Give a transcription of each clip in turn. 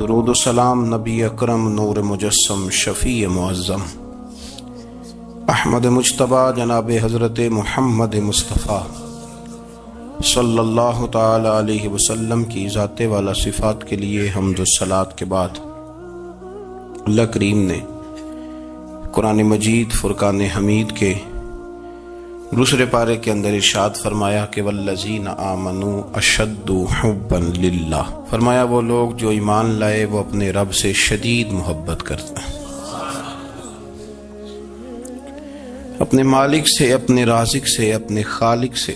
درود و سلام نبی اکرم نور مجسم شفیع معظم احمد مجتبی جناب حضرت محمد مصطفیٰ صلی اللہ تعالی علیہ وسلم کی ذات والا صفات کے لیے حمد و صلات کے بعد اللہ کریم نے قرآن مجید فرقان حمید کے دوسرے پارے کے اندر ارشاد فرمایا کہ والذین آمنوا اشد حبا للہ، فرمایا وہ لوگ جو ایمان لائے وہ اپنے رب سے شدید محبت کرتے ہیں، اپنے مالک سے، اپنے رازق سے، اپنے خالق سے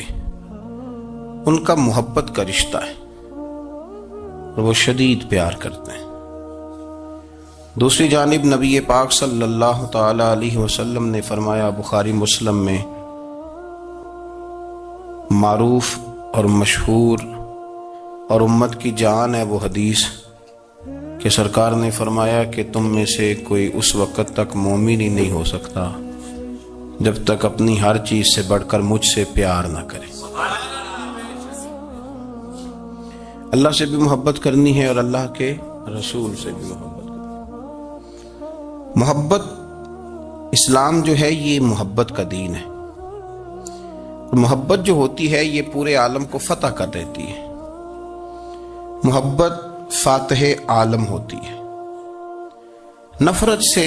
ان کا محبت کا رشتہ ہے اور وہ شدید پیار کرتے ہیں۔ دوسری جانب نبی پاک صلی اللہ تعالی علیہ وسلم نے فرمایا، بخاری مسلم میں معروف اور مشہور اور امت کی جان ہے وہ حدیث کہ سرکار نے فرمایا کہ تم میں سے کوئی اس وقت تک مومن ہی نہیں ہو سکتا جب تک اپنی ہر چیز سے بڑھ کر مجھ سے پیار نہ کرے۔ اللہ سے بھی محبت کرنی ہے اور اللہ کے رسول سے بھی محبت کرنی۔ محبت اسلام جو ہے یہ محبت کا دین ہے، محبت جو ہوتی ہے یہ پورے عالم کو فتح کر دیتی ہے، محبت فاتح عالم ہوتی ہے۔ نفرت سے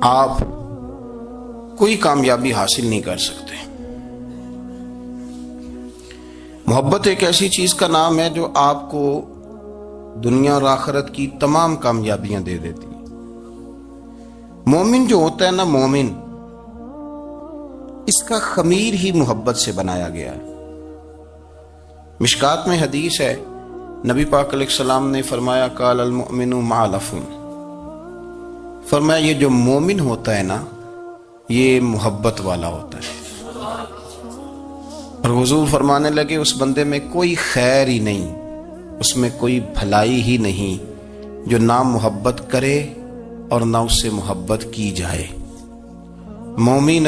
آپ کوئی کامیابی حاصل نہیں کر سکتے۔ محبت ایک ایسی چیز کا نام ہے جو آپ کو دنیا اور آخرت کی تمام کامیابیاں دے دیتی ہے۔ مومن جو ہوتا ہے نا، مومن اس کا خمیر ہی محبت سے بنایا گیا ہے۔ مشکات میں حدیث ہے، نبی پاک علیہ السلام نے فرمایا قال المؤمن معلف، فرمایا یہ جو مومن ہوتا ہے نا یہ محبت والا ہوتا ہے۔ اور حضور فرمانے لگے اس بندے میں کوئی خیر ہی نہیں، اس میں کوئی بھلائی ہی نہیں جو نہ محبت کرے اور نہ اس سے محبت کی جائے۔ مومن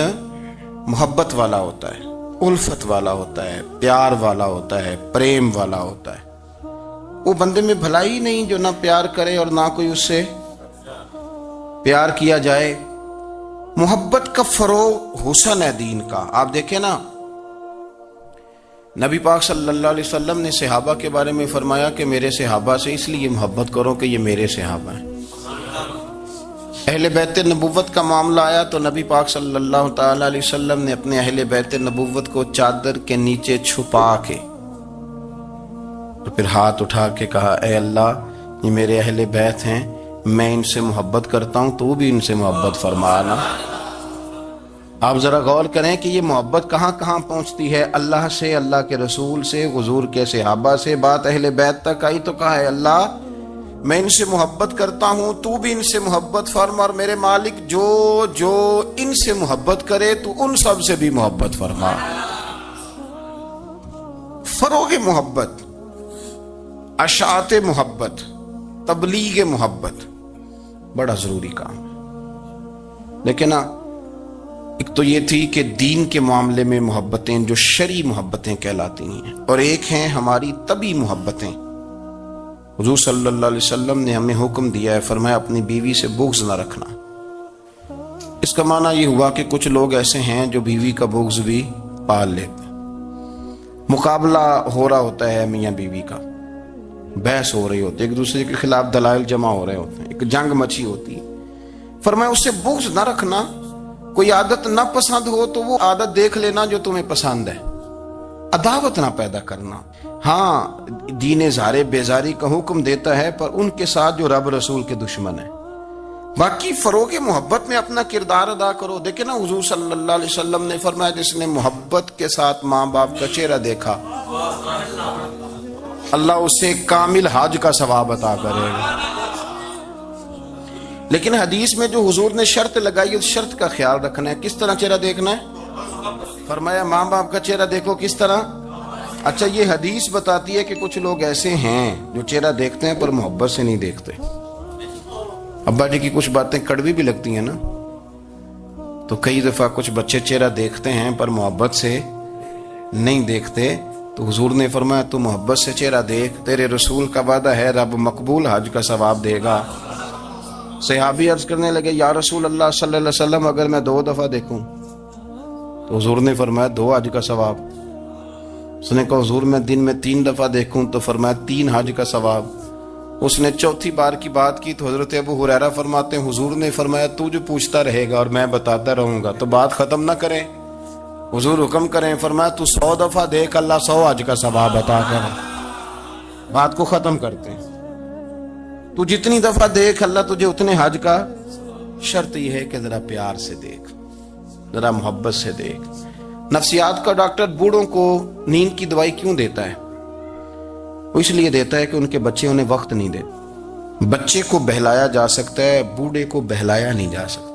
محبت والا ہوتا ہے، الفت والا ہوتا ہے، پیار والا ہوتا ہے، پریم والا ہوتا ہے۔ وہ بندے میں بھلائی نہیں جو نہ پیار کرے اور نہ کوئی اس سے پیار کیا جائے۔ محبت کا فروغ حسن ہے دین کا۔ آپ دیکھیں نا، نبی پاک صلی اللہ علیہ وسلم نے صحابہ کے بارے میں فرمایا کہ میرے صحابہ سے اس لیے محبت کرو کہ یہ میرے صحابہ ہیں۔ اہل بیت نبوت کا معاملہ آیا تو نبی پاک صلی اللہ تعالی علیہ وسلم نے اپنے اہل بیت نبوت کو چادر کے نیچے چھپا کے اور پھر ہاتھ اٹھا کے کہا، اے اللہ یہ میرے اہل بیت ہیں، میں ان سے محبت کرتا ہوں، تو بھی ان سے محبت فرمانا۔ آپ ذرا غور کریں کہ یہ محبت کہاں کہاں پہنچتی ہے، اللہ سے، اللہ کے رسول سے، حضور کے صحابہ سے، بات اہل بیت تک آئی تو کہا، ہے اللہ میں ان سے محبت کرتا ہوں، تو بھی ان سے محبت فرما، اور میرے مالک جو جو ان سے محبت کرے تو ان سب سے بھی محبت فرما۔ فروغ محبت، اشاعت محبت، تبلیغ محبت بڑا ضروری کام ہے۔ لیکن ایک تو یہ تھی کہ دین کے معاملے میں محبتیں جو شرعی محبتیں کہلاتی ہیں، اور ایک ہیں ہماری طبعی محبتیں۔ حضور صلی اللہ علیہ وسلم نے ہمیں حکم دیا ہے، فرمایا اپنی بیوی سے بغض نہ رکھنا۔ اس کا معنی یہ ہوا کہ کچھ لوگ ایسے ہیں جو بیوی کا بغض بھی پال لیتے ہیں۔ مقابلہ ہو رہا ہوتا ہے میاں بیوی کا، بحث ہو رہی ہوتی ہے، ایک دوسرے کے خلاف دلائل جمع ہو رہے ہوتے ہیں، ایک جنگ مچی ہوتی ہے۔ فرمایا اس سے بغض نہ رکھنا، کوئی عادت نہ پسند ہو تو وہ عادت دیکھ لینا جو تمہیں پسند ہے، عداوت نہ پیدا کرنا۔ ہاں دین اظہار بیزاری کا حکم دیتا ہے پر ان کے ساتھ جو رب رسول کے دشمن ہیں۔ باقی فروغ محبت میں اپنا کردار ادا کرو۔ دیکھیں نا، حضور صلی اللہ علیہ وسلم نے فرمایا جس نے محبت کے ساتھ ماں باپ کا چہرہ دیکھا اللہ اسے کامل حج کا ثواب عطا کرے گا۔ لیکن حدیث میں جو حضور نے شرط لگائی اس شرط کا خیال رکھنا ہے۔ کس طرح چہرہ دیکھنا ہے؟ فرمایا ماں باپ کا چہرہ دیکھو۔ کس طرح؟ اچھا یہ حدیث بتاتی ہے کہ کچھ لوگ ایسے ہیں جو چہرہ دیکھتے ہیں پر محبت سے نہیں دیکھتے۔ ابا جی کی کچھ باتیں کڑوی بھی لگتی ہیں نا، تو کئی دفعہ کچھ بچے چہرہ دیکھتے ہیں پر محبت سے نہیں دیکھتے، تو حضور نے فرمایا تو محبت سے چہرہ دیکھ، تیرے رسول کا وعدہ ہے رب مقبول حج کا ثواب دے گا۔ صحابی عرض کرنے لگے یا رسول اللہ صلی اللہ علیہ وسلم اگر میں 2 دفعہ دیکھوں؟ تو حضور نے فرمایا 2 حج کا ثواب۔ اس نے کہا حضور میں دن میں 3 دفعہ دیکھوں؟ تو فرمایا 3 حج کا ثواب۔ اس نے چوتھی بار کی بات کی تو حضرت ابو ہریرہ فرماتے ہیں حضور نے فرمایا تو جو پوچھتا رہے گا اور میں بتاتا رہوں گا تو بات ختم نہ کریں۔ حضور حکم کریں، فرمایا تو 100 دفعہ دیکھ، اللہ 100 حج کا ثواب عطا کر۔ بات کو ختم کرتے ہیں۔ تو جتنی دفعہ دیکھ اللہ تجھے اتنے حج کا، شرط یہ ہے کہ ذرا پیار سے دیکھ، ذرا محبت سے دیکھ۔ نفسیات کا ڈاکٹر بوڑھوں کو نیند کی دوائی کیوں دیتا ہے؟ وہ اس لیے دیتا ہے کہ ان کے بچے انہیں وقت نہیں دیتے۔ بچے کو بہلایا جا سکتا ہے، بوڑھے کو بہلایا نہیں جا سکتا،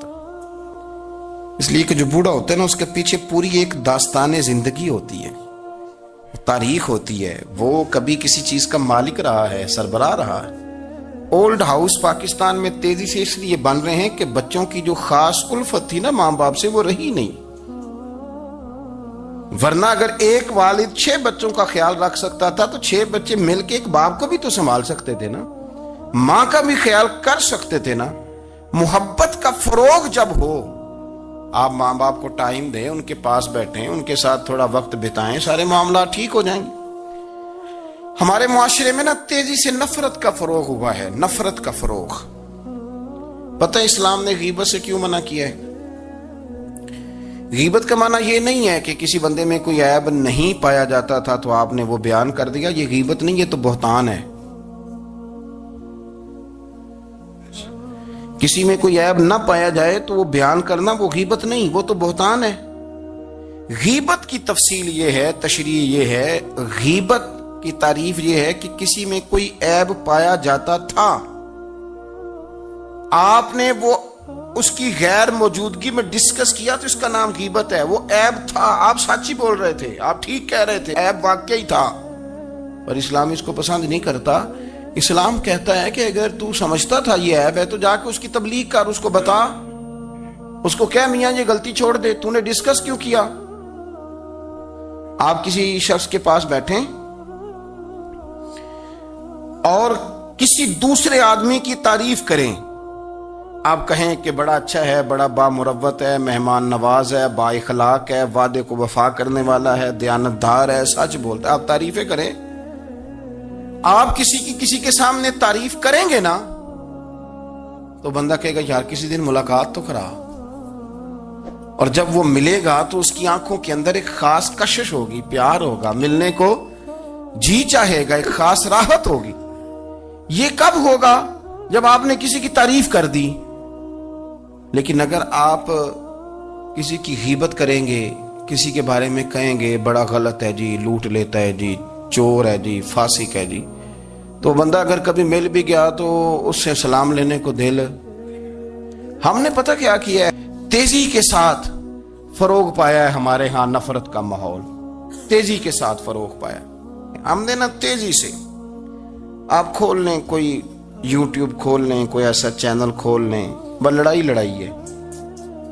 اس لیے کہ جو بوڑھا ہوتا ہے نا اس کے پیچھے پوری ایک داستان زندگی ہوتی ہے، تاریخ ہوتی ہے، وہ کبھی کسی چیز کا مالک رہا ہے، سربراہ رہا ہے۔ اولڈ ہاؤس پاکستان میں تیزی سے اس لیے بن رہے ہیں کہ بچوں کی جو خاص الفت تھی نا ماں باپ سے وہ رہی نہیں، ورنہ اگر ایک والد 6 بچوں کا خیال رکھ سکتا تھا تو 6 بچے مل کے ایک باپ کو بھی تو سنبھال سکتے تھے نا، ماں کا بھی خیال کر سکتے تھے نا۔ محبت کا فروغ جب ہو، آپ ماں باپ کو ٹائم دیں، ان کے پاس بیٹھیں، ان کے ساتھ تھوڑا وقت بتائیں، سارے معاملات ٹھیک ہو جائیں گے۔ ہمارے معاشرے میں نا تیزی سے نفرت کا فروغ ہوا ہے، نفرت کا فروغ۔ پتہ اسلام نے غیبت سے کیوں منع کیا ہے؟ غیبت کا معنی یہ نہیں ہے کہ کسی بندے میں کوئی عیب نہیں پایا جاتا تھا تو آپ نے وہ بیان کر دیا، یہ غیبت نہیں، یہ تو بہتان ہے۔ کسی میں کوئی عیب نہ پایا جائے تو وہ بیان کرنا وہ غیبت نہیں، وہ تو بہتان ہے۔ غیبت کی تفصیل یہ ہے، تشریح یہ ہے، غیبت کی تعریف یہ ہے کہ کسی میں کوئی عیب پایا جاتا تھا، آپ نے وہ اس کی غیر موجودگی میں ڈسکس کیا تو اس کا نام غیبت ہے۔ وہ عیب تھا، آپ سچ ہی بول رہے تھے، آپ ٹھیک کہہ رہے تھے، عیب واقعی تھا، پر اسلام اس کو پسند نہیں کرتا۔ اسلام کہتا ہے کہ اگر تو سمجھتا تھا یہ عیب ہے تو جا کے اس کی تبلیغ کر، اس کو بتا، اس کو کہہ میاں یہ غلطی چھوڑ دے، تو نے ڈسکس کیوں کیا؟ آپ کسی شخص کے پاس بیٹھیں اور کسی دوسرے آدمی کی تعریف کریں، آپ کہیں کہ بڑا اچھا ہے، بڑا بامروت ہے، مہمان نواز ہے، با اخلاق ہے، وعدے کو وفا کرنے والا ہے، دیانتدار ہے، سچ بولتا ہے، آپ تعریفیں کریں۔ آپ کسی کے سامنے تعریف کریں گے نا تو بندہ کہے گا یار کسی دن ملاقات تو کرا، اور جب وہ ملے گا تو اس کی آنکھوں کے اندر ایک خاص کشش ہوگی، پیار ہوگا، ملنے کو جی چاہے گا، ایک خاص راحت ہوگی۔ یہ کب ہوگا؟ جب آپ نے کسی کی تعریف کر دی۔ لیکن اگر آپ کسی کی غیبت کریں گے، کسی کے بارے میں کہیں گے بڑا غلط ہے جی، لوٹ لیتا ہے جی، چور ہے جی، فاسق ہے جی، تو بندہ اگر کبھی مل بھی گیا تو اس سے سلام لینے کو دل۔ ہم نے پتہ کیا کیا ہے؟ تیزی کے ساتھ فروغ پایا ہے ہمارے ہاں نفرت کا ماحول، تیزی کے ساتھ فروغ پایا ہم نے نا، تیزی سے۔ آپ کھول لیں، کوئی یوٹیوب کھول لیں، کوئی ایسا چینل کھول لیں، بس لڑائی ہے،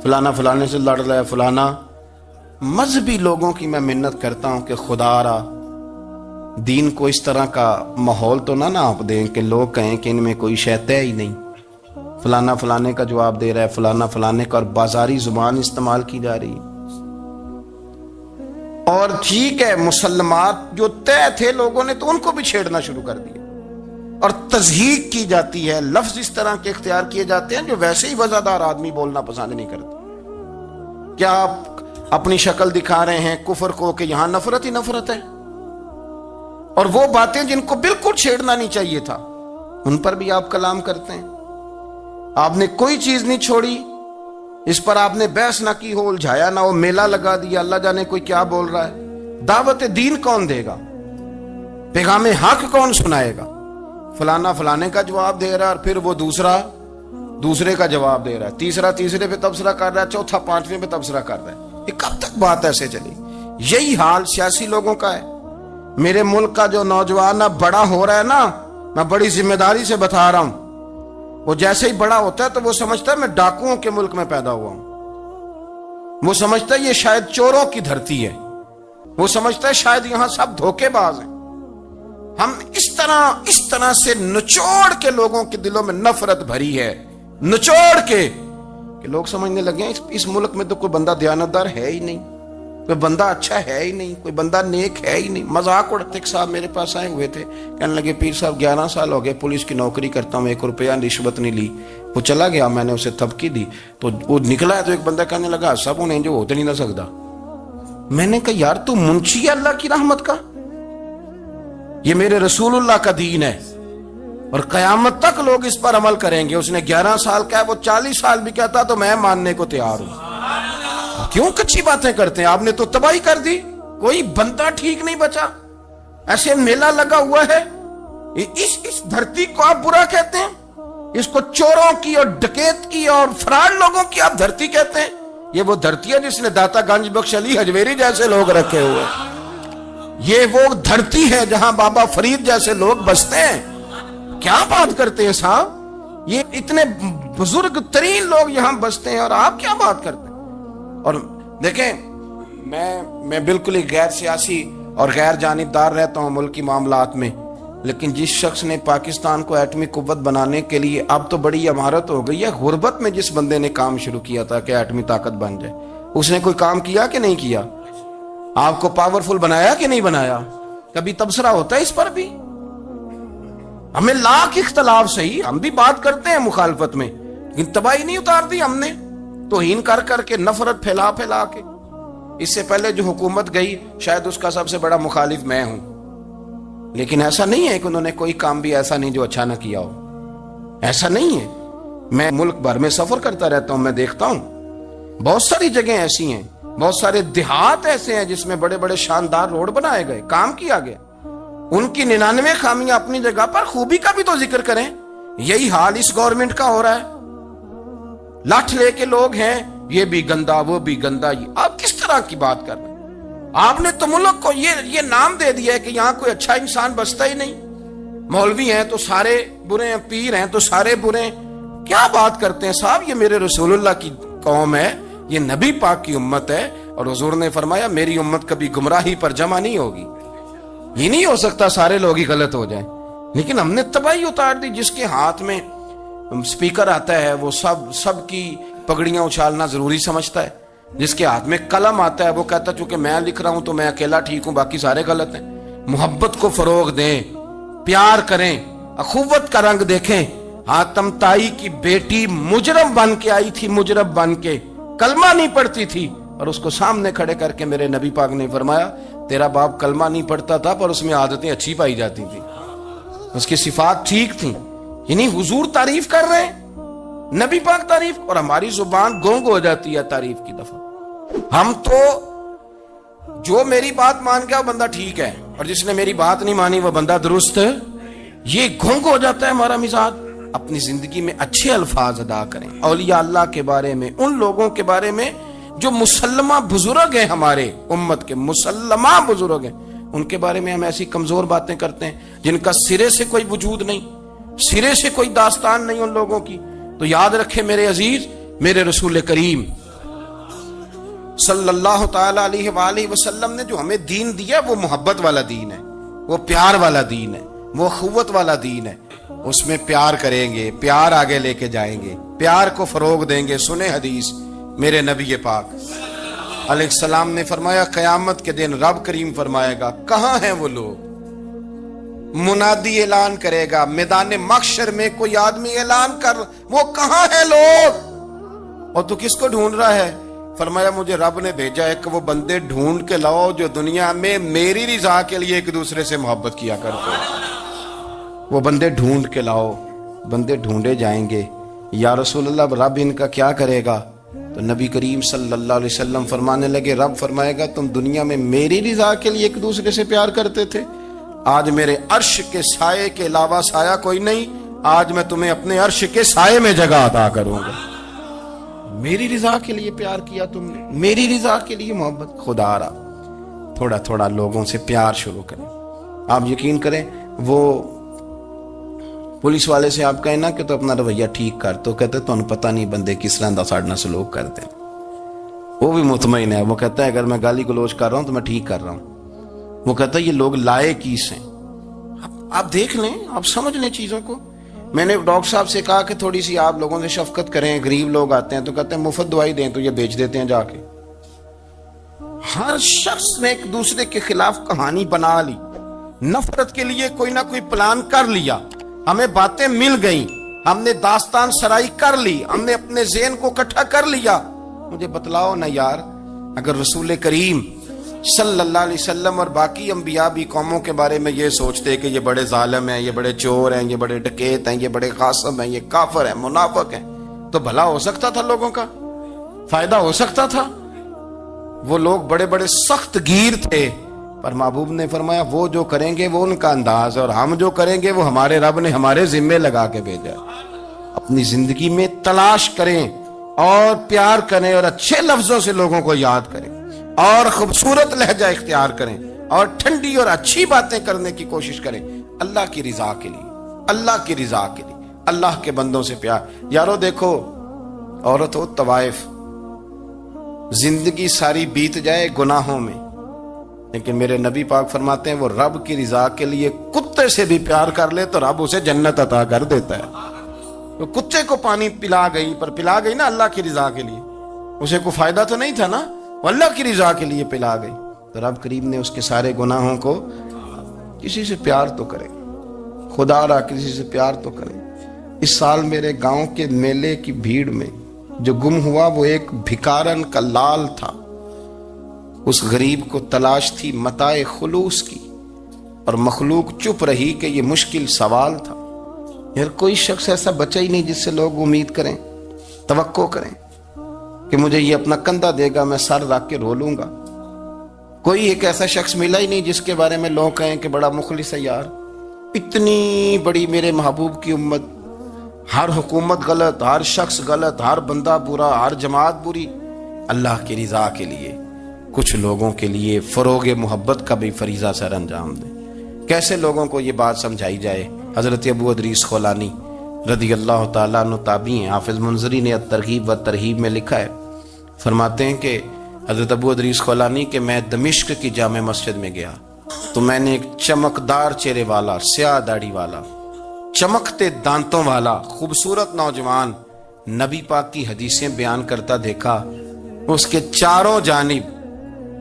فلانا فلانے سے لڑ رہا ہے، فلانا۔ مذہبی لوگوں کی میں منت کرتا ہوں کہ خدا را دین کو اس طرح کا ماحول تو نہ آپ دیں کہ لوگ کہیں کہ ان میں کوئی شے ہے ہی نہیں، فلانا فلانے کا جواب دے رہا ہے، فلانا فلانے کا، اور بازاری زبان استعمال کی جا رہی ہے۔ اور ٹھیک ہے، مسلمات جو طے تھے لوگوں نے تو ان کو بھی چھیڑنا شروع کر دیا، اور تضحیق کی جاتی ہے، لفظ اس طرح کے اختیار کیے جاتے ہیں جو ویسے ہی وزادار آدمی بولنا پسند نہیں کرتے۔ کیا آپ اپنی شکل دکھا رہے ہیں کفر کو کہ یہاں نفرت ہی نفرت ہے، اور وہ باتیں جن کو بالکل چھیڑنا نہیں چاہیے تھا ان پر بھی آپ کلام کرتے ہیں۔ آپ نے کوئی چیز نہیں چھوڑی، اس پر آپ نے بحث نہ کی ہو، الجھایا نہ ہو، میلہ لگا دیا، اللہ جانے کوئی کیا بول رہا ہے۔ دعوت دین کون دے گا؟ پیغام حق کون سنائے گا؟ فلانا فلانے کا جواب دے رہا ہے، اور پھر وہ دوسرے کا جواب دے رہا ہے، تیسرا تیسرے پہ تبصرہ کر رہا ہے، چوتھا پانچویں پہ تبصرہ کر رہا ہے۔ یہ کب تک بات ایسے چلی؟ یہی حال سیاسی لوگوں کا ہے۔ میرے ملک کا جو نوجوان بڑا ہو رہا ہے نا، میں بڑی ذمہ داری سے بتا رہا ہوں، وہ جیسے ہی بڑا ہوتا ہے تو وہ سمجھتا ہے میں ڈاکوؤں کے ملک میں پیدا ہوا ہوں، وہ سمجھتا ہے یہ شاید چوروں کی دھرتی ہے۔ وہ سمجھتا ہے شاید یہاں سب دھوکے باز ہیں. ہم اس طرح سے نچوڑ کے لوگوں کے دلوں میں نفرت بھری ہے, نچوڑ کے, کہ لوگ سمجھنے لگے ہیں اس ملک میں تو کوئی بندہ دیانتدار ہے ہی نہیں, کوئی بندہ اچھا ہے ہی نہیں, کوئی بندہ نیک ہے ہی نہیں. مذاق اڑاتے ایک صاحب میرے پاس آئے ہوئے تھے, کہنے لگے پیر صاحب 11 سال ہو گئے پولیس کی نوکری کرتا ہوں, 1 روپیہ رشوت نہیں لی. وہ چلا گیا, میں نے اسے تھپکی دی تو وہ نکلا ہے, تو ایک بندہ کہنے لگا سب انہیں جو ہوتے نہیں نہ سکتا. میں نے کہا یار تو منشی ہے اللہ کی رحمت کا, یہ میرے رسول اللہ کا دین ہے اور قیامت تک لوگ اس پر عمل کریں گے. اس نے 11 سال کہا, وہ 40 سال بھی کہتا تو میں ماننے کو تیار ہوں. کیوں کچھی باتیں کرتے ہیں؟ آپ نے تو تباہی کر دی, کوئی بندہ ٹھیک نہیں بچا. ایسے میلہ لگا ہوا ہے, اس دھرتی کو آپ برا کہتے ہیں, اس کو چوروں کی اور ڈکیت کی اور فراڈ لوگوں کی آپ دھرتی کہتے ہیں. یہ وہ دھرتی ہے جس نے داتا گنج بخش علی حجویری جیسے لوگ رکھے ہوئے. یہ وہ دھرتی ہے جہاں بابا فرید جیسے لوگ بستے ہیں. کیا بات کرتے ہیں صاحب, یہ اتنے بزرگ ترین لوگ یہاں بستے ہیں اور آپ کیا بات کرتے ہیں. اور دیکھیں میں بالکل ہی غیر سیاسی اور غیر جانبدار رہتا ہوں ملکی معاملات میں, لیکن جس شخص نے پاکستان کو ایٹمی قوت بنانے کے لیے, اب تو بڑی عمارت ہو گئی ہے, غربت میں جس بندے نے کام شروع کیا تھا کہ ایٹمی طاقت بن جائے, اس نے کوئی کام کیا کہ نہیں کیا؟ آپ کو پاورفل بنایا کہ نہیں بنایا؟ کبھی تبصرہ ہوتا ہے اس پر بھی؟ ہمیں لاکھ اختلاف صحیح, ہم بھی بات کرتے ہیں مخالفت میں, لیکن تباہی نہیں اتار دی ہم نے, توہین کر کر کے, نفرت پھیلا پھیلا کے. اس سے پہلے جو حکومت گئی شاید اس کا سب سے بڑا مخالف میں ہوں, لیکن ایسا نہیں ہے کہ انہوں نے کوئی کام بھی ایسا نہیں جو اچھا نہ کیا ہو. ایسا نہیں ہے. میں ملک بھر میں سفر کرتا رہتا ہوں, میں دیکھتا ہوں بہت ساری جگہیں ایسی ہیں, بہت سارے دیہات ایسے ہیں جس میں بڑے بڑے شاندار روڈ بنائے گئے, کام کیا گیا. ان کی 99 خامیاں اپنی جگہ پر, خوبی کا بھی تو ذکر کریں. یہی حال اس گورنمنٹ کا ہو رہا ہے. لاٹھ لے کے لوگ ہیں, یہ بھی گندا وہ بھی گندا. آپ کس طرح کی بات کر رہے ہیں؟ آپ نے تو ملک کو یہ نام دے دیا ہے کہ یہاں کوئی اچھا انسان بستا ہی نہیں. مولوی ہیں تو سارے برے ہیں, پیر ہیں تو سارے برے ہیں. کیا بات کرتے ہیں صاحب؟ یہ میرے رسول اللہ کی قوم ہے, یہ نبی پاک کی امت ہے, اور حضور نے فرمایا میری امت کبھی گمراہی پر جمع نہیں ہوگی. یہ نہیں ہو سکتا سارے لوگ ہی غلط ہو جائیں. لیکن ہم نے تباہی اتار دی. جس کے ہاتھ میں سپیکر آتا ہے وہ سب کی پگڑیاں اچھالنا ضروری سمجھتا ہے. جس کے ہاتھ میں قلم آتا ہے وہ کہتا ہے چونکہ میں لکھ رہا ہوں تو میں اکیلا ٹھیک ہوں, باقی سارے غلط ہیں. محبت کو فروغ دیں, پیار کریں, اخوت کا رنگ دیکھیں. حاتم طائی کی بیٹی مجرم بن کے آئی تھی, مجرم بن کے, کلمہ نہیں پڑھتی تھی, اور اس کو سامنے کھڑے کر کے میرے نبی پاک نے فرمایا تیرا باپ کلمہ نہیں پڑھتا تھا پر اس میں عادتیں اچھی پائی جاتی تھی, اس کی صفات ٹھیک تھیں. یعنی حضور تعریف کر رہے ہیں, نبی پاک تعریف, اور ہماری زبان گونگ ہو جاتی ہے تعریف کی دفعہ. ہم تو جو میری بات مان گیا وہ بندہ ٹھیک ہے, اور جس نے میری بات نہیں مانی وہ بندہ درست, یہ گونگ ہو جاتا ہے ہمارا مزاج. اپنی زندگی میں اچھے الفاظ ادا کریں اولیاء اللہ کے بارے میں, ان لوگوں کے بارے میں جو مسلمہ بزرگ ہیں, ہمارے امت کے مسلمہ بزرگ ہیں, ان کے بارے میں ہم ایسی کمزور باتیں کرتے ہیں جن کا سرے سے کوئی وجود نہیں, سرے سے کوئی داستان نہیں ان لوگوں کی. تو یاد رکھے میرے عزیز, میرے رسول کریم صلی اللہ تعالی علیہ وآلہ وسلم نے جو ہمیں دین دیا وہ محبت والا دین ہے, وہ پیار والا دین ہے, وہ اخوت والا دین ہے. اس میں پیار کریں گے, پیار آگے لے کے جائیں گے, پیار کو فروغ دیں گے. سنیں حدیث میرے نبی پاک علیہ السلام نے فرمایا قیامت کے دن رب کریم فرمائے گا کہاں ہیں وہ لوگ. منادی اعلان کرے گا میدان محشر میں, کوئی آدمی اعلان کر وہ کہاں ہیں لوگ, اور تو کس کو ڈھونڈ رہا ہے؟ فرمایا مجھے رب نے بھیجا ہے کہ وہ بندے ڈھونڈ کے لاؤ جو دنیا میں میری رضا کے لیے ایک دوسرے سے محبت کیا کرتے. وہ بندے ڈھونڈ کے لاؤ. بندے ڈھونڈے جائیں گے. یا رسول اللہ رب ان کا کیا کرے گا؟ تو نبی کریم صلی اللہ علیہ وسلم فرمانے لگے رب فرمائے گا تم دنیا میں میری رضا کے لیے ایک دوسرے سے پیار کرتے تھے, آج میرے عرش کے سائے کے علاوہ سایہ کوئی نہیں, آج میں تمہیں اپنے عرش کے سائے میں جگہ عطا کروں گا. میری رضا کے لیے پیار کیا تم نے, میری رضا کے لیے محبت. خدا را تھوڑا تھوڑا لوگوں سے پیار شروع کریں. آپ یقین کریں وہ پولیس والے سے آپ کہیں نا کہ تو اپنا رویہ ٹھیک کر, تو کہتے تو انہوں پتہ نہیں بندے کس طرح دا ساڑھنا سلوک کرتے ہیں. وہ بھی مطمئن ہے. وہ کہتا ہے اگر میں گالی گلوچ کر رہا ہوں تو میں ٹھیک کر رہا ہوں. وہ کہتا ہے یہ لوگ لائے کیس ہیں. آپ دیکھ لیں, آپ سمجھ لیں چیزوں کو. میں نے ڈاکٹر صاحب سے کہا کہ تھوڑی سی آپ لوگوں سے شفقت کریں, غریب لوگ آتے ہیں تو کہتے ہیں مفت دوائی دیں تو یہ بیچ دیتے ہیں جا کے. ہر شخص نے ایک دوسرے کے خلاف کہانی بنا لی, نفرت کے لیے کوئی نہ کوئی پلان کر لیا, ہمیں باتیں مل گئیں, ہم نے داستان سرائی کر لی, ہم نے اپنے ذہن کو اکٹھا کر لیا. مجھے بتلاؤ نا یار, اگر رسول کریم صلی اللہ علیہ وسلم اور باقی انبیاء بھی قوموں کے بارے میں یہ سوچتے کہ یہ بڑے ظالم ہیں, یہ بڑے چور ہیں, یہ بڑے ڈکیت ہیں, یہ بڑے قاسم ہیں, یہ کافر ہیں, منافق ہیں, تو بھلا ہو سکتا تھا, لوگوں کا فائدہ ہو سکتا تھا. وہ لوگ بڑے بڑے سخت گیر تھے, پر محبوب نے فرمایا وہ جو کریں گے وہ ان کا انداز ہے, اور ہم جو کریں گے وہ ہمارے رب نے ہمارے ذمے لگا کے بھیجا. اپنی زندگی میں تلاش کریں اور پیار کریں اور اچھے لفظوں سے لوگوں کو یاد کریں اور خوبصورت لہجہ اختیار کریں اور ٹھنڈی اور اچھی باتیں کرنے کی کوشش کریں, اللہ کی رضا کے لیے, اللہ کی رضا کے لیے, اللہ کے بندوں سے پیار. یارو دیکھو, عورت ہو طوائف, زندگی ساری بیت جائے گناہوں میں, لیکن میرے نبی پاک فرماتے ہیں وہ رب کی رضا کے لیے کتے سے بھی پیار کر لے تو رب اسے جنت عطا کر دیتا ہے. تو کتے کو پانی پلا گئی, پر پلا گئی نا اللہ کی رضا کے لیے, اسے کوئی فائدہ تو نہیں تھا نا, وہ اللہ کی رضا کے لیے پلا گئی. تو رب کریم نے اس کے سارے گناہوں کو, کسی سے پیار تو کرے, خدا را کسی سے پیار تو کرے. اس سال میرے گاؤں کے میلے کی بھیڑ میں جو گم ہوا وہ ایک بھکارن کا لال تھا. اس غریب کو تلاش تھی متاع خلوص کی, اور مخلوق چپ رہی کہ یہ مشکل سوال تھا. یار کوئی شخص ایسا بچا ہی نہیں جس سے لوگ امید کریں, توقع کریں کہ مجھے یہ اپنا کندھا دے گا, میں سر رکھ کے رو لوں گا. کوئی ایک ایسا شخص ملا ہی نہیں جس کے بارے میں لوگ کہیں کہ بڑا مخلص ہے. یار اتنی بڑی میرے محبوب کی امت, ہر حکومت غلط, ہر شخص غلط, ہر بندہ برا, ہر جماعت بری. اللہ کی رضا کے لیے کچھ لوگوں کے لیے فروغ محبت کا بھی فریضہ سر انجام دیں. کیسے لوگوں کو یہ بات سمجھائی جائے؟ حضرت ابو ادریس خولانی رضی اللہ تعالیٰ عنہ تابعی ہیں. حافظ منذری نے الترغیب و ترہیب میں لکھا ہے, فرماتے ہیں کہ حضرت ابو ادریس خولانی کہ میں دمشق کی جامع مسجد میں گیا تو میں نے ایک چمکدار چہرے والا, سیاہ داڑھی والا, چمکتے دانتوں والا خوبصورت نوجوان نبی پاک کی حدیثیں بیان کرتا دیکھا. اس کے چاروں جانب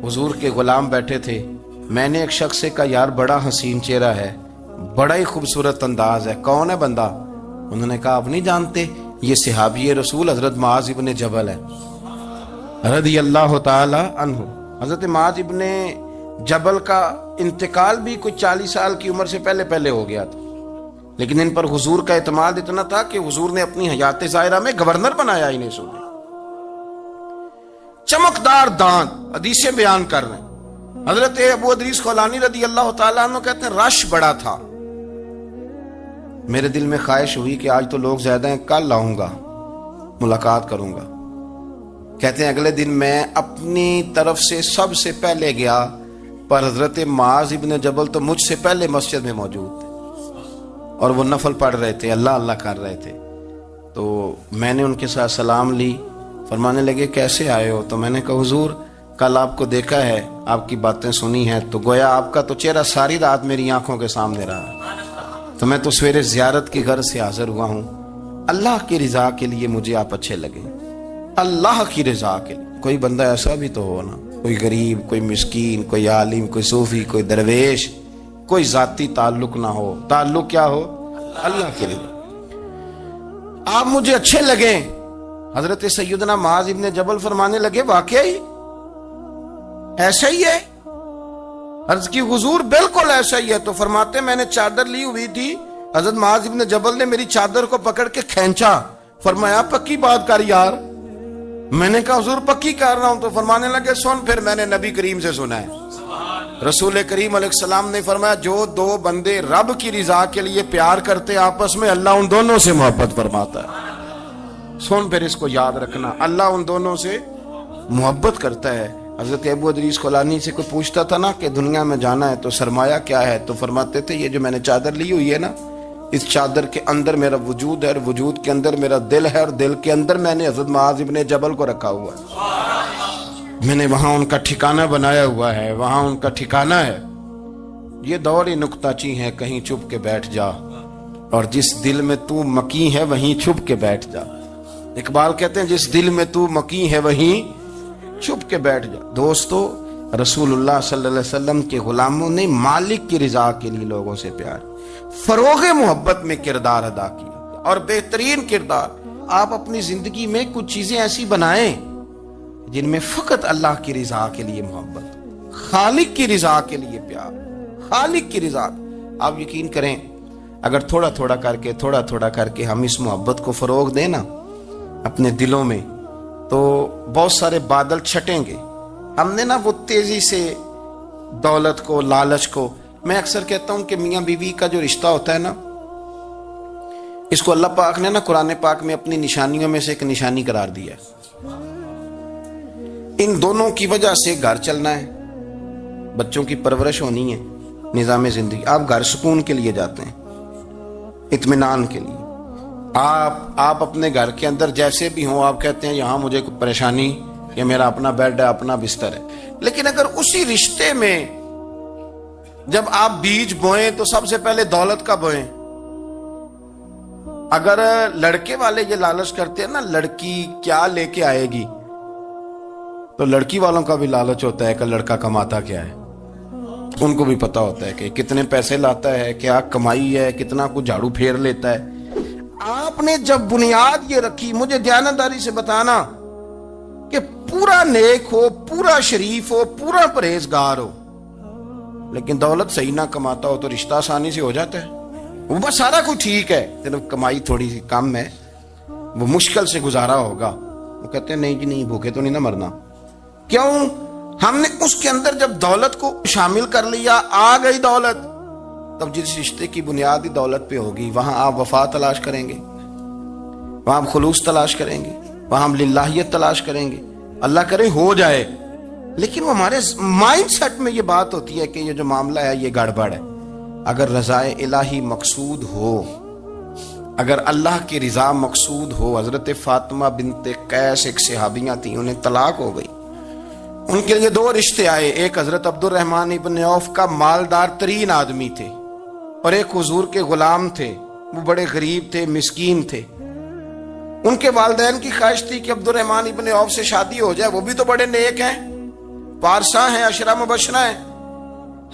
حضور کے غلام بیٹھے تھے. میں نے ایک شخص سے کہا یار بڑا حسین چہرہ ہے, بڑا ہی خوبصورت انداز ہے, کون ہے بندہ؟ انہوں نے کہا آپ نہیں جانتے, یہ صحابی رسول حضرت معاذ ابن جبل ہے رضی اللہ تعالی عنہ. حضرت معاذ ابن جبل کا انتقال بھی کوئی 40 سال کی عمر سے پہلے ہو گیا تھا, لیکن ان پر حضور کا اعتماد اتنا تھا کہ حضور نے اپنی حیات ظاہرہ میں گورنر بنایا انہیں. صوبے چمکدار دانت, حدیثیں بیان کر رہے ہیں. حضرت ابو ادریس خولانی رضی اللہ تعالیٰ عنہ کہتے ہیں رش بڑا تھا. میرے دل میں خواہش ہوئی کہ آج تو لوگ زیادہ ہیں, کل آؤں گا, ملاقات کروں گا. کہتے ہیں اگلے دن میں اپنی طرف سے سب سے پہلے گیا, پر حضرت معاذ ابن جبل تو مجھ سے پہلے مسجد میں موجود تھے اور وہ نفل پڑھ رہے تھے, اللہ اللہ کر رہے تھے. تو میں نے ان کے ساتھ سلام لی. فرمانے لگے کیسے آئے ہو؟ تو میں نے کہا حضور کل آپ کو دیکھا ہے, آپ کی باتیں سنی ہیں, تو گویا آپ کا تو چہرہ ساری رات میری آنکھوں کے سامنے رہا, تو میں تو سویرے زیارت کی غرض سے حاضر ہوا ہوں. اللہ کی رضا کے لیے مجھے آپ اچھے لگے, اللہ کی رضا کے لیے. کوئی بندہ ایسا بھی تو ہو نا, کوئی غریب, کوئی مسکین, کوئی عالم, کوئی صوفی, کوئی درویش, کوئی ذاتی تعلق نہ ہو, تعلق کیا ہو؟ اللہ کی رضا. آپ مجھے اچھے لگے. حضرت سیدنا معاذ ابن جبل فرمانے لگے واقعی ایسا ہی ہے؟ عرض کی حضور بالکل ایسا ہی ہے. تو فرماتے میں نے چادر لی ہوئی تھی, حضرت معاذ ابن جبل نے میری چادر کو پکڑ کے کھینچا, فرمایا پکی بات کر یار. میں نے کہا حضور پکی کر رہا ہوں. تو فرمانے لگے سن, پھر میں نے نبی کریم سے سنا ہے, رسول کریم علیہ السلام نے فرمایا جو دو بندے رب کی رضا کے لیے پیار کرتے آپس میں, اللہ ان دونوں سے محبت فرماتا ہے. سن پھر اس کو یاد رکھنا, اللہ ان دونوں سے محبت کرتا ہے. حضرت ابو ادریس خولانی سے کوئی پوچھتا تھا نا کہ دنیا میں جانا ہے تو سرمایہ کیا ہے, تو فرماتے تھے یہ جو میں نے چادر لی ہوئی ہے نا, اس چادر کے اندر میرا وجود ہے, اور وجود کے اندر میرا دل ہے, اور دل کے اندر میں نے حضرت معاذ ابن جبل کو رکھا ہوا ہے. میں نے وہاں ان کا ٹھکانہ بنایا ہوا ہے، وہاں ان کا ٹھکانہ ہے۔ یہ دور ہی نکتہ چی ہے، کہیں چھپ کے بیٹھ جا، اور جس دل میں تو مکی ہے وہیں چھپ کے بیٹھ جا۔ اقبال کہتے ہیں جس دل میں تو مکی ہے وہیں چھپ کے بیٹھ جا۔ دوستو، رسول اللہ صلی اللہ علیہ وسلم کے غلاموں نے مالک کی رضا کے لیے لوگوں سے پیار، فروغ محبت میں کردار ادا کیا، اور بہترین کردار۔ آپ اپنی زندگی میں کچھ چیزیں ایسی بنائیں جن میں فقط اللہ کی رضا کے لیے محبت، خالق کی رضا کے لیے پیار، خالق کی رضا۔ آپ یقین کریں، اگر تھوڑا تھوڑا کر کے ہم اس محبت کو فروغ دیں نا اپنے دلوں میں، تو بہت سارے بادل چھٹیں گے۔ ہم نے نا وہ تیزی سے دولت کو، لالچ کو، میں اکثر کہتا ہوں کہ میاں بیوی کا جو رشتہ ہوتا ہے نا، اس کو اللہ پاک نے نا قرآن پاک میں اپنی نشانیوں میں سے ایک نشانی قرار دیا ہے۔ ان دونوں کی وجہ سے گھر چلنا ہے، بچوں کی پرورش ہونی ہے، نظام زندگی۔ آپ گھر سکون کے لیے جاتے ہیں، اطمینان کے لیے۔ آپ اپنے گھر کے اندر جیسے بھی ہوں، آپ کہتے ہیں یہاں مجھے کوئی پریشانی، یہ میرا اپنا بیڈ ہے، اپنا بستر ہے۔ لیکن اگر اسی رشتے میں جب آپ بیج بوئیں تو سب سے پہلے دولت کا بوئیں۔ اگر لڑکے والے یہ لالچ کرتے ہیں نا لڑکی کیا لے کے آئے گی، تو لڑکی والوں کا بھی لالچ ہوتا ہے کہ لڑکا کماتا کیا ہے۔ ان کو بھی پتا ہوتا ہے کہ کتنے پیسے لاتا ہے، کیا کمائی ہے، کتنا کچھ جھاڑو پھیر لیتا ہے۔ آپ نے جب بنیاد یہ رکھی، مجھے دیانتداری سے بتانا کہ پورا نیک ہو، پورا شریف ہو، پورا پرہیزگار ہو، لیکن دولت صحیح نہ کماتا ہو تو رشتہ آسانی سے ہو جاتا ہے۔ وہ بس سارا کچھ ٹھیک ہے، صرف کمائی تھوڑی سی کم ہے، وہ مشکل سے گزارا ہوگا۔ وہ کہتے ہیں نہیں جی نہیں، بھوکے تو نہیں نہ مرنا۔ کیوں؟ ہم نے اس کے اندر جب دولت کو شامل کر لیا، آ گئی دولت، تب جس رشتے کی بنیادی دولت پہ ہوگی وہاں آپ وفا تلاش کریں گے، وہاں آپ خلوص تلاش کریں گے، وہاں ہم للہیت تلاش کریں گے۔ اللہ کرے ہو جائے، لیکن وہ ہمارے مائنڈ سیٹ میں یہ بات ہوتی ہے کہ یہ جو معاملہ ہے یہ گڑبڑ ہے۔ اگر رضا الہی مقصود ہو، اگر اللہ کی رضا مقصود ہو، حضرت فاطمہ بنت قیس ایک صحابیاں تھیں، انہیں طلاق ہو گئی، ان کے لیے دو رشتے آئے، ایک حضرت عبد الرحمن ابن عوف کا مالدار ترین آدمی تھے، اور ایک حضور کے غلام تھے، وہ بڑے غریب تھے، مسکین تھے۔ ان کے والدین کی خواہش تھی کہ عبد الرحمن ابن عوف سے شادی ہو جائے، وہ بھی تو بڑے نیک ہیں، پارسا ہیں، عشرہ مبشرہ ہیں۔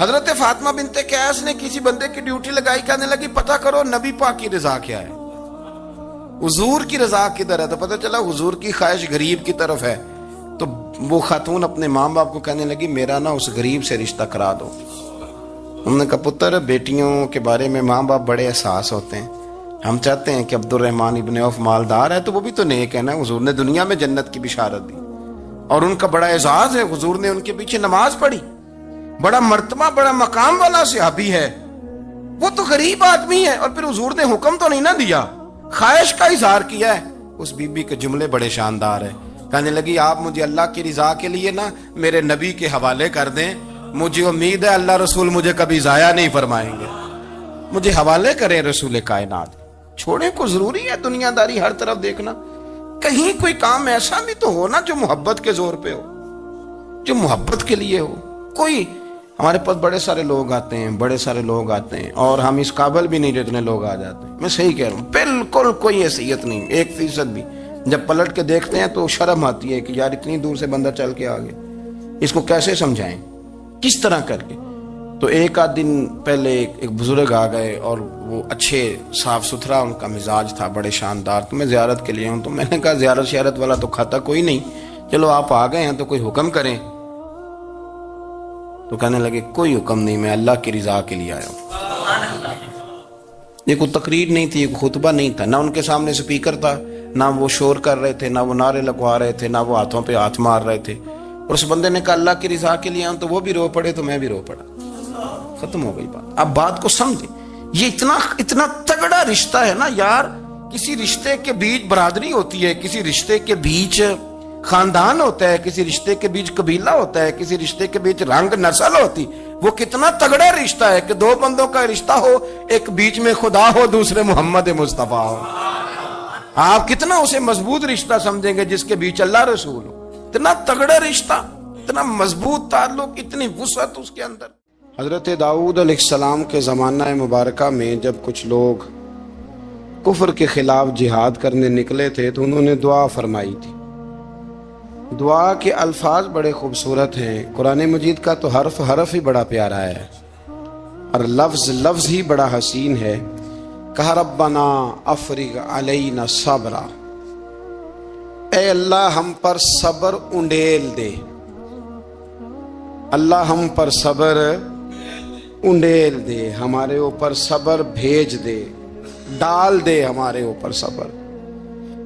حضرت فاطمہ بنت قیس نے کسی بندے کی ڈیوٹی لگائی، کہنے لگی پتہ کرو نبی پاک کی رضا کیا ہے، حضور کی رضا کدھر ہے؟ تو پتہ چلا حضور کی خواہش غریب کی طرف ہے۔ تو وہ خاتون اپنے ماں باپ کو کہنے لگی میرا نا اس غریب سے رشتہ کرا دو۔ انہوں نے کہا پتر، بیٹیوں کے بارے میں ماں باپ بڑے احساس ہوتے ہیں، ہم چاہتے ہیں کہ عبد الرحمن ابن عوف مالدار ہے تو وہ بھی تو نیک ہے نا، حضور نے دنیا میں جنت کی بشارت دی، اور ان کا بڑا اعزاز ہے، حضور نے ان کے پیچھے نماز پڑھی، بڑا مرتبہ بڑا مقام والا صحابی ہے، وہ تو غریب آدمی ہے، اور پھر حضور نے حکم تو نہیں نہ دیا، خواہش کا اظہار کیا ہے۔ اس بی بی کے جملے بڑے شاندار ہیں، کہنے لگی آپ مجھے اللہ کی رضا کے لیے نا میرے نبی کے حوالے کر دیں، مجھے امید ہے اللہ رسول مجھے کبھی ضائع نہیں فرمائیں گے، مجھے حوالے کریں رسول کائنات۔ چھوڑیں کو ضروری ہے دنیا داری ہر طرف دیکھنا، کہیں کوئی کام ایسا بھی تو ہو نا جو محبت کے زور پہ ہو، جو محبت کے لیے ہو۔ کوئی ہمارے پاس بڑے سارے لوگ آتے ہیں اور ہم اس قابل بھی نہیں جتنے لوگ آ جاتے ہیں، میں صحیح کہہ رہا ہوں، بالکل کوئی حیثیت نہیں، 1% بھی۔ جب پلٹ کے دیکھتے ہیں تو شرم آتی ہے کہ یار اتنی دور سے بندہ چل کے آ گیا، اس کو کیسے سمجھائیں، کس طرح کر کے۔ تو ایک آدھ دن پہلے ایک بزرگ آ گئے، اور وہ اچھے صاف ستھرا ان کا مزاج تھا، بڑے شاندار، تو میں زیارت کے لیے ہوں، تو میں نے کہا زیارت شیارت والا تو کھاتا کوئی نہیں، چلو آپ آ گئے ہیں تو کوئی حکم کریں۔ تو کہنے لگے کوئی حکم نہیں، میں اللہ کی رضا کے لیے آیا ہوں۔ یہ کوئی تقریر نہیں تھی، یہ خطبہ نہیں تھا، نہ ان کے سامنے سپیکر تھا، نہ وہ شور کر رہے تھے، نہ وہ نعرے لگوا رہے تھے، نہ وہ ہاتھوں پہ ہاتھ مار رہے تھے۔ اور اس بندے نے کہا اللہ کی رضا کے لیے آیا ہوں، تو وہ بھی رو پڑے تو میں بھی رو پڑا، ختم ہو گئی بات۔ اب بات کو سمجھیں، یہ اتنا تگڑا رشتہ ہے نا یار۔ کسی رشتے کے بیچ برادری ہوتی ہے، کسی رشتے کے بیچ خاندان ہوتا ہے، کسی رشتے کے بیچ قبیلہ ہوتا ہے، کسی رشتے کے بیچ رنگ نسل ہوتی۔ وہ کتنا تگڑا رشتہ ہے کہ دو بندوں کا رشتہ ہو، ایک بیچ میں خدا ہو، دوسرے محمد مصطفیٰ ہو۔ آپ کتنا اسے مضبوط رشتہ سمجھیں گے جس کے بیچ اللہ رسول ہو۔ اتنا تگڑا رشتہ، اتنا مضبوط تعلق، اتنی وسعت اس کے اندر۔ حضرت داؤد علیہ السلام کے زمانہ مبارکہ میں جب کچھ لوگ کفر کے خلاف جہاد کرنے نکلے تھے تو انہوں نے دعا فرمائی تھی۔ دعا کے الفاظ بڑے خوبصورت ہیں، قرآن مجید کا تو حرف حرف ہی بڑا پیارا ہے اور لفظ لفظ ہی بڑا حسین ہے۔ کہا ربنا افرغ علینا صبرا، اے اللہ ہم پر صبر انڈیل دے، اللہ ہم پر صبر انڈیل دے، ہمارے اوپر صبر بھیج دے، ڈال دے ہمارے اوپر صبر۔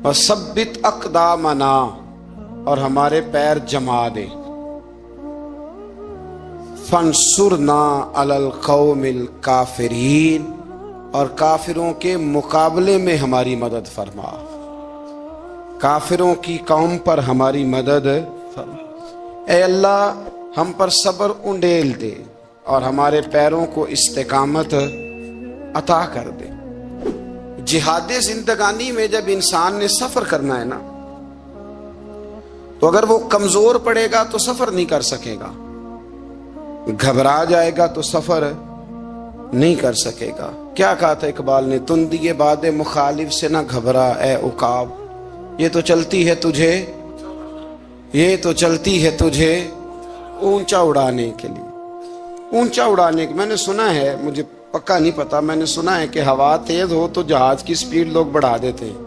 وثبت اقدامنا، اور ہمارے پیر جما دے۔ فانصرنا علی القوم الکافرین، اور کافروں کے مقابلے میں ہماری مدد فرما، کافروں کی قوم پر ہماری مدد فرما۔ اے اللہ ہم پر صبر انڈیل دے اور ہمارے پیروں کو استقامت عطا کر دے۔ جہاد زندگانی میں جب انسان نے سفر کرنا ہے نا، تو اگر وہ کمزور پڑے گا تو سفر نہیں کر سکے گا، گھبرا جائے گا تو سفر نہیں کر سکے گا۔ کیا کہا تھا اقبال نے؟ تندی باد مخالف سے نہ گھبرا اے عقاب، یہ تو چلتی ہے تجھے، یہ تو چلتی ہے تجھے اونچا اڑانے کے لیے، اونچا اڑانے کے۔ میں نے سنا ہے، مجھے پکا نہیں پتا، میں نے سنا ہے کہ ہوا تیز ہو تو جہاز کی سپیڈ لوگ بڑھا دیتے ہیں۔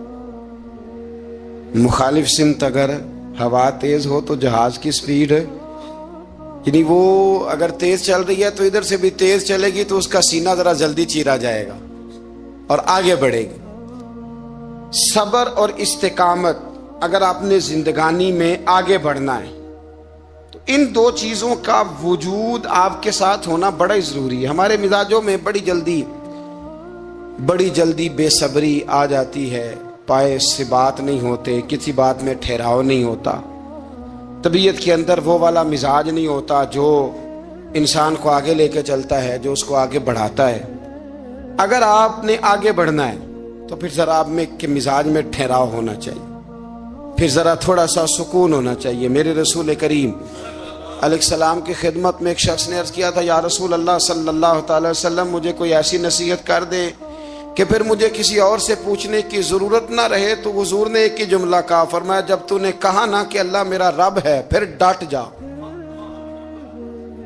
مخالف سمت اگر ہوا تیز ہو تو جہاز کی سپیڈ، یعنی وہ اگر تیز چل رہی ہے تو ادھر سے بھی تیز چلے گی تو اس کا سینہ ذرا جلدی چیرا جائے گا اور آگے بڑھے گی۔ صبر اور استقامت، اگر آپ نے زندگانی میں آگے بڑھنا ہے تو ان دو چیزوں کا وجود آپ کے ساتھ ہونا بڑا ہی ضروری ہے۔ ہمارے مزاجوں میں بڑی جلدی بے صبری آ جاتی ہے، پائے سے بات نہیں ہوتے، کسی بات میں ٹھہراؤ نہیں ہوتا، طبیعت کے اندر وہ والا مزاج نہیں ہوتا جو انسان کو آگے لے کے چلتا ہے، جو اس کو آگے بڑھاتا ہے۔ اگر آپ نے آگے بڑھنا ہے تو پھر ذرا آپ میں کے مزاج میں ٹھہراؤ ہونا چاہیے، پھر ذرا تھوڑا سا سکون ہونا چاہیے۔ میرے رسول کریم علیہ السلام کی خدمت میں ایک شخص نے عرض کیا تھا، یا رسول اللہ صلی اللہ تعالی وسلم، مجھے کوئی ایسی نصیحت کر دے کہ پھر مجھے کسی اور سے پوچھنے کی ضرورت نہ رہے۔ تو حضور نے ایک ہی جملہ کہا، فرمایا جب تو نے کہا نا کہ اللہ میرا رب ہے، پھر ڈٹ جا،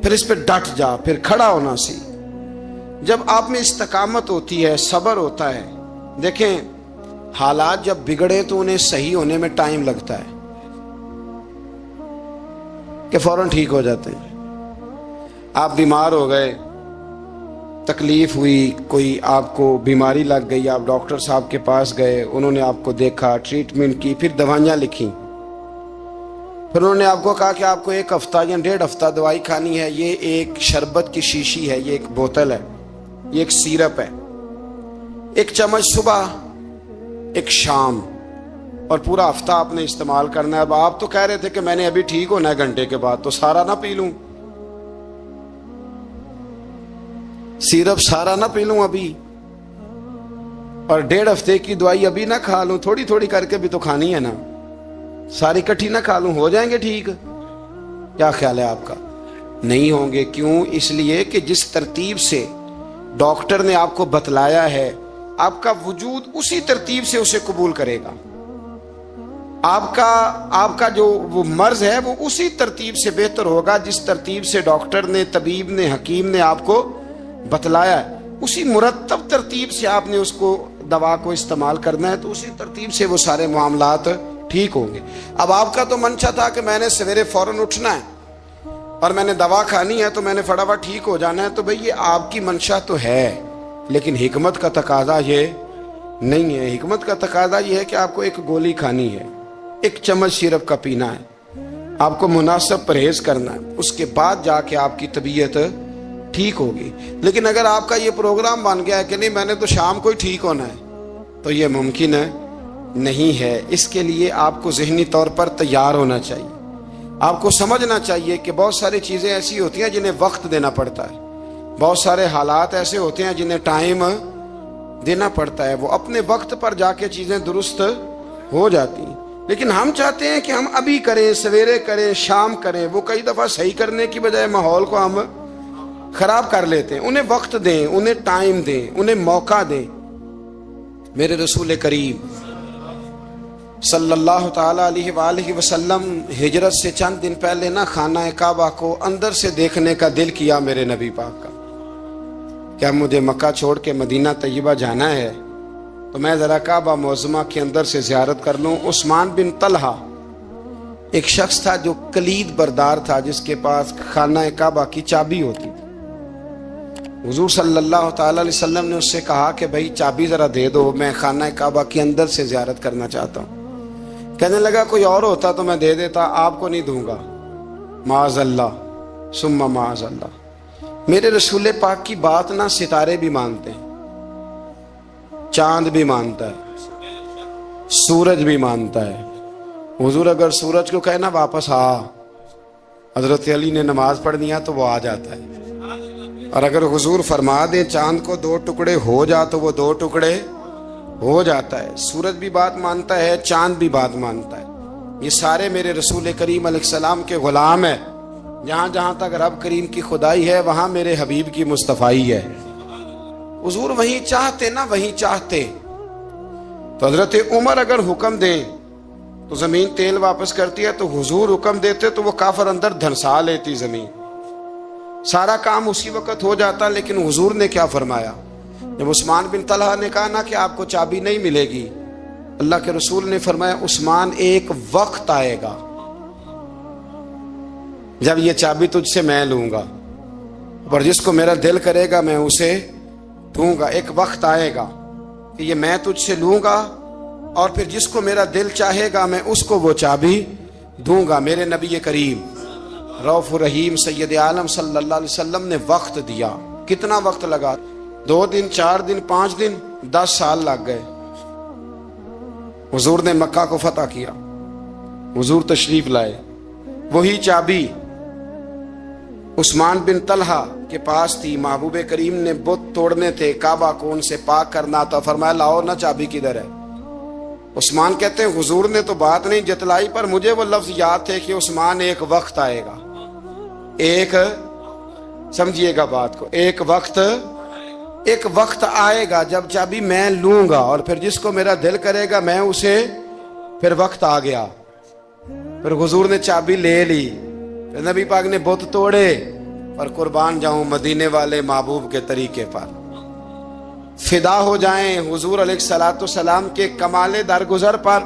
پھر اس پہ ڈٹ جا، پھر کھڑا ہونا سی۔ جب آپ میں استقامت ہوتی ہے، صبر ہوتا ہے، دیکھیں حالات جب بگڑے تو انہیں صحیح ہونے میں ٹائم لگتا ہے کہ فوراً ٹھیک ہو جاتے ہیں۔ آپ بیمار ہو گئے، تکلیف ہوئی، کوئی آپ کو بیماری لگ گئی، آپ ڈاکٹر صاحب کے پاس گئے، انہوں نے آپ کو دیکھا، ٹریٹمنٹ کی، پھر دوائیاں لکھیں، پھر انہوں نے آپ کو کہا کہ آپ کو 1 ہفتہ یا 1.5 ہفتہ دوائی کھانی ہے، یہ ایک شربت کی شیشی ہے، یہ ایک بوتل ہے، یہ ایک سیرپ ہے، 1 چمچ صبح 1 شام، اور پورا ہفتہ آپ نے استعمال کرنا ہے۔ اب آپ تو کہہ رہے تھے کہ میں نے ابھی ٹھیک ہونا ہے گھنٹے کے بعد، تو سارا نہ پی لوں، سیرپ سارا نہ پی لوں ابھی، اور 1.5 ہفتے کی دوائی ابھی نہ کھا لوں، تھوڑی تھوڑی کر کے بھی تو کھانی ہے نا، ساری کٹھی نہ کھا لوں، ہو جائیں گے ٹھیک؟ کیا خیال ہے آپ کا؟ نہیں ہوں گے۔ کیوں؟ اس لیے کہ جس ترتیب سے ڈاکٹر نے آپ کو بتلایا ہے، آپ کا وجود اسی ترتیب سے اسے قبول کرے گا، آپ کا جو وہ مرض ہے وہ اسی ترتیب سے بہتر ہوگا جس ترتیب سے ڈاکٹر نے، طبیب نے، حکیم نے آپ کو بتلایا ہے، اسی مرتب ترتیب سے آپ نے اس کو دوا کو استعمال کرنا ہے، تو اسی ترتیب سے وہ سارے معاملات ٹھیک ہوں گے۔ اب آپ کا تو منشا تھا کہ میں نے سویرے فوراً اٹھنا ہے اور میں نے دوا کھانی ہے تو میں نے فٹافٹ ٹھیک ہو جانا ہے، تو بھئی یہ آپ کی منشا تو ہے، لیکن حکمت کا تقاضا یہ نہیں ہے۔ حکمت کا تقاضا یہ ہے کہ آپ کو 1 گولی کھانی ہے، 1 چمچ سیرپ کا پینا ہے، آپ کو مناسب پرہیز کرنا ہے، اس کے بعد جا کے آپ کی طبیعت ٹھیک ہوگی۔ لیکن اگر آپ کا یہ پروگرام بن گیا ہے کہ نہیں میں نے تو شام کو ہی ٹھیک ہونا ہے، تو یہ ممکن نہیں ہے۔ اس کے لیے آپ کو ذہنی طور پر تیار ہونا چاہیے، آپ کو سمجھنا چاہیے کہ بہت ساری چیزیں ایسی ہوتی ہیں جنہیں وقت دینا پڑتا ہے، بہت سارے حالات ایسے ہوتے ہیں جنہیں ٹائم دینا پڑتا ہے، وہ اپنے وقت پر جا کے چیزیں درست ہو جاتی ہیں۔ لیکن ہم چاہتے ہیں کہ ہم ابھی کریں، سویرے کریں، شام کریں. وہ کئی دفعہ صحیح کرنے کی بجائے ماحول کو ہم خراب کر لیتے ہیں. انہیں وقت دیں، انہیں ٹائم دیں، انہیں موقع دیں. میرے رسول کریم صلی اللہ تعالی علیہ وآلہ وسلم ہجرت سے چند دن پہلے نا خانہ کعبہ کو اندر سے دیکھنے کا دل کیا میرے نبی پاک کا. کیا مجھے مکہ چھوڑ کے مدینہ طیبہ جانا ہے تو میں ذرا کعبہ معظمہ کے اندر سے زیارت کر لوں. عثمان بن طلحہ ایک شخص تھا جو کلید بردار تھا، جس کے پاس خانہ کعبہ کی چابی ہوتی تھی. حضور صلی اللہ تعالی علیہ وسلم نے اس سے کہا کہ بھائی چابی ذرا دے دو، میں خانہ کعبہ کے اندر سے زیارت کرنا چاہتا ہوں. کہنے لگا کوئی اور ہوتا تو میں دے دیتا، آپ کو نہیں دوں گا. معاذ اللہ ثم معاذ اللہ. میرے رسول پاک کی بات نہ ستارے بھی مانتے ہیں، چاند بھی مانتا ہے، سورج بھی مانتا ہے. حضور اگر سورج کو کہنا واپس آ، حضرت علی نے نماز پڑھنی ہے تو وہ آ جاتا ہے. اور اگر حضور فرما دیں چاند کو 2 ٹکڑے ہو جا تو وہ 2 ٹکڑے ہو جاتا ہے. سورج بھی بات مانتا ہے، چاند بھی بات مانتا ہے. یہ سارے میرے رسول کریم علیہ السلام کے غلام ہیں. جہاں جہاں تک رب کریم کی خدائی ہے وہاں میرے حبیب کی مصطفائی ہے. حضور وہیں چاہتے نا وہیں چاہتے. تو حضرت عمر اگر حکم دیں تو زمین تیل واپس کرتی ہے، تو حضور حکم دیتے تو وہ کافر اندر دھنسا لیتی زمین. سارا کام اسی وقت ہو جاتا. لیکن حضور نے کیا فرمایا؟ جب عثمان بن طلحہ نے کہا نا کہ آپ کو چابی نہیں ملے گی، اللہ کے رسول نے فرمایا عثمان ایک وقت آئے گا جب یہ چابی تجھ سے میں لوں گا، اور جس کو میرا دل کرے گا میں اسے دوں گا. ایک وقت آئے گا کہ یہ میں تجھ سے لوں گا، اور پھر جس کو میرا دل چاہے گا میں اس کو وہ چابی دوں گا. میرے نبی کریم رؤوف الرحیم سید عالم صلی اللہ علیہ وسلم نے وقت دیا. کتنا وقت لگا؟ 2 دن، 4 دن، 5 دن، 10 سال لگ گئے. حضور نے مکہ کو فتح کیا، حضور تشریف لائے. وہی چابی عثمان بن طلحہ کے پاس تھی. محبوب کریم نے بت توڑنے تھے، کعبہ کو ان سے پاک کرنا تھا. فرمایا لاؤ نا چابی کدھر ہے؟ عثمان کہتے ہیں حضور نے تو بات نہیں جتلائی، پر مجھے وہ لفظ یاد تھے کہ عثمان ایک وقت آئے گا. ایک سمجھیے گا بات کو، ایک وقت آئے گا جب چابی میں لوں گا، اور پھر جس کو میرا دل کرے گا میں اسے. پھر وقت آ گیا، پھر حضور نے چابی لے لی، پھر نبی پاک نے بت توڑے. اور قربان جاؤں مدینے والے محبوب کے طریقے پر فدا ہو جائیں حضور علیہ الصلوۃ والسلام کے کمال درگزر پر.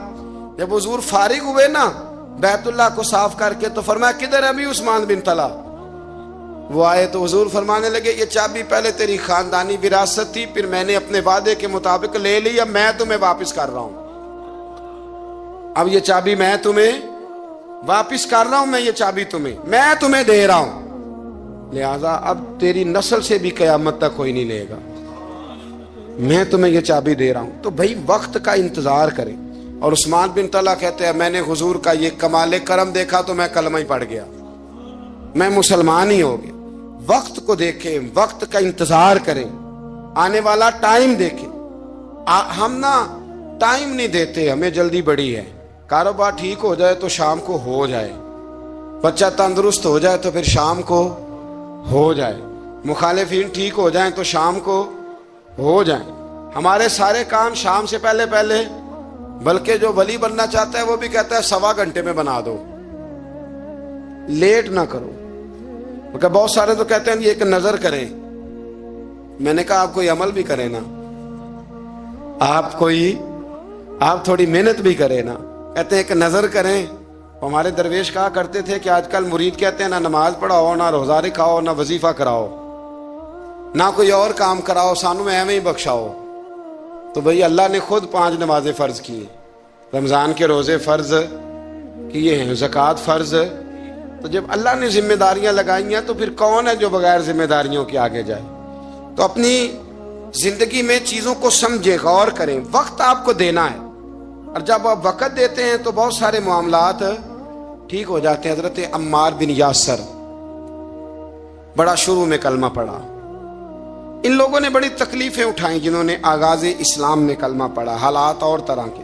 جب حضور فارغ ہوئے نا بیت اللہ کو صاف کر کے، تو فرمایا کدھر ہے ابھی عثمان بن طلحہ؟ وہ آئے تو حضور فرمانے لگے یہ چابی پہلے تیری خاندانی وراثت تھی، پھر میں نے اپنے وعدے کے مطابق لے لی، اب میں تمہیں واپس کر رہا ہوں. اب یہ چابی میں تمہیں واپس کر رہا ہوں، میں یہ چابی میں تمہیں دے رہا ہوں. لہذا اب تیری نسل سے بھی قیامت تک کوئی نہیں لے گا، میں تمہیں یہ چابی دے رہا ہوں. تو بھائی وقت کا انتظار کریں. اور عثمان بن طلحہ کہتے ہیں میں نے حضور کا یہ کمال کرم دیکھا تو میں کلمہ ہی پڑھ گیا، میں مسلمان ہی ہو گیا. وقت کو دیکھیں، وقت کا انتظار کریں، آنے والا ٹائم دیکھیں. ہم نا ٹائم نہیں دیتے، ہمیں جلدی بڑی ہے. کاروبار ٹھیک ہو جائے تو شام کو ہو جائے، بچہ تندرست ہو جائے تو پھر شام کو ہو جائے، مخالفین ٹھیک ہو جائیں تو شام کو ہو جائیں. ہمارے سارے کام شام سے پہلے، بلکہ جو ولی بننا چاہتا ہے وہ بھی کہتا ہے 1.25 گھنٹے میں بنا دو، لیٹ نہ کرو. بہت سارے تو کہتے ہیں یہ ایک نظر کریں. میں نے کہا آپ کوئی عمل بھی کریں نا، آپ تھوڑی محنت بھی کریں نا. کہتے ہیں ایک نظر کریں. ہمارے درویش کہا کرتے تھے کہ آج کل مرید کہتے ہیں نہ نماز پڑھاؤ، نہ روزہ رکھاؤ، نہ وظیفہ کراؤ، نہ کوئی اور کام کراؤ، سانو ایویں ہی بخشاؤ. تو بھئی اللہ نے خود 5 نمازیں فرض کی ہیں، رمضان کے روزے فرض کیے ہیں، زکوٰۃ فرض. تو جب اللہ نے ذمہ داریاں لگائی ہیں تو پھر کون ہے جو بغیر ذمہ داریوں کے آگے جائے؟ تو اپنی زندگی میں چیزوں کو سمجھے، غور کریں. وقت آپ کو دینا ہے، اور جب آپ وقت دیتے ہیں تو بہت سارے معاملات ٹھیک ہو جاتے ہیں. حضرت عمار بن یاسر بڑا شروع میں کلمہ پڑھا. ان لوگوں نے بڑی تکلیفیں اٹھائیں جنہوں نے آغاز اسلام میں کلمہ پڑھا. حالات اور طرح کے.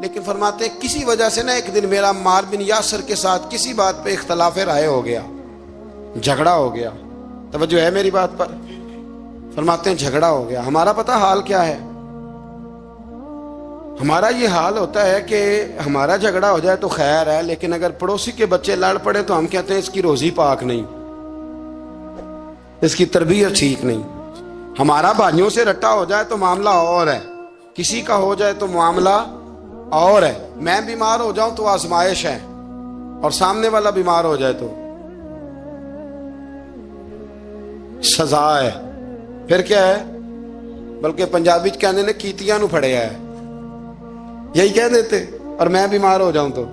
لیکن فرماتے ہیں کسی وجہ سے نا ایک دن میرا عمار بن یاسر کے ساتھ کسی بات پہ اختلاف رائے ہو گیا، جھگڑا ہو گیا. توجہ ہے میری بات پر؟ فرماتے ہیں جھگڑا ہو گیا. ہمارا پتہ حال کیا ہے؟ ہمارا یہ حال ہوتا ہے کہ ہمارا جھگڑا ہو جائے تو خیر ہے، لیکن اگر پڑوسی کے بچے لڑ پڑے تو ہم کہتے ہیں اس کی روزی پاک نہیں، اس کی تربیت ٹھیک نہیں. ہمارا بھائیوں سے رٹا ہو جائے تو معاملہ اور ہے، کسی کا ہو جائے تو معاملہ اور ہے. میں بیمار ہو جاؤں تو آزمائش ہے، اور سامنے والا بیمار ہو جائے تو سزا ہے. پھر کیا ہے؟ بلکہ پنجابی کہنے نے کیتیاں نو پھڑیا ہے، یہی کہہ دیتے. اور میں بیمار ہو جاؤں تو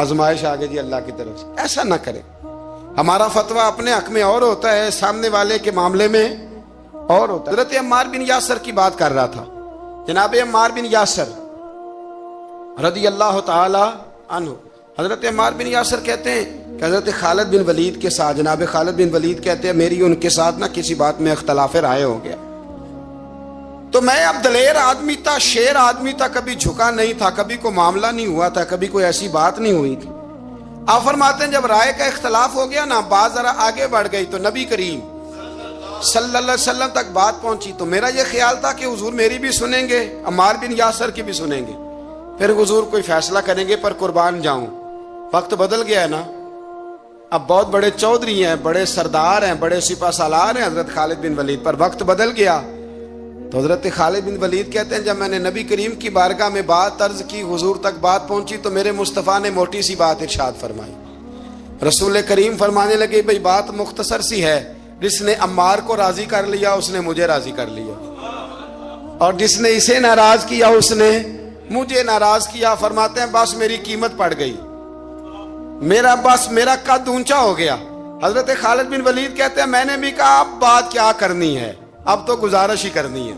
آزمائش آگے جی اللہ کی طرف سے. ایسا نہ کرے. ہمارا فتویٰ اپنے حق میں اور ہوتا ہے، سامنے والے کے معاملے میں اور ہوتا ہے. حضرت عمار بن یاسر کی بات کر رہا تھا. جناب عمار بن یاسر رضی اللہ تعالی عنہ، حضرت عمار بن یاسر کہتے ہیں کہ حضرت خالد بن ولید کے ساتھ، جناب خالد بن ولید کہتے ہیں میری ان کے ساتھ نہ کسی بات میں اختلاف رائے ہو گیا. تو میں اب دلیر آدمی تھا، شیر آدمی تھا، کبھی جھکا نہیں تھا، کبھی کوئی معاملہ نہیں ہوا تھا، کبھی کوئی ایسی بات نہیں ہوئی تھی. آپ فرماتے ہیں جب رائے کا اختلاف ہو گیا نا، بات ذرا آگے بڑھ گئی تو نبی کریم صلی اللہ علیہ وسلم تک بات پہنچی. تو میرا یہ خیال تھا کہ حضور میری بھی سنیں گے، عمار بن یاسر کی بھی سنیں گے، پھر حضور کوئی فیصلہ کریں گے. پر قربان جاؤں، وقت بدل گیا ہے نا. اب بہت بڑے چودھری ہیں، بڑے سردار ہیں، بڑے سپہ سالار ہیں حضرت خالد بن ولید، پر وقت بدل گیا. تو حضرت خالد بن ولید کہتے ہیں جب میں نے نبی کریم کی بارگاہ میں بات عرض کی، حضور تک بات پہنچی، تو میرے مصطفیٰ نے موٹی سی بات ارشاد فرمائی. رسول کریم فرمانے لگے بھئی بات مختصر سی ہے، جس نے عمار کو راضی کر لیا اس نے مجھے راضی کر لیا، اور جس نے اسے ناراض کیا اس نے مجھے ناراض کیا. فرماتے ہیں بس میری قیمت پڑ گئی، میرا قد اونچا ہو گیا. حضرت خالد بن ولید کہتے ہیں میں نے بھی کہا اب بات کیا کرنی ہے، اب تو گزارش ہی کرنی ہے،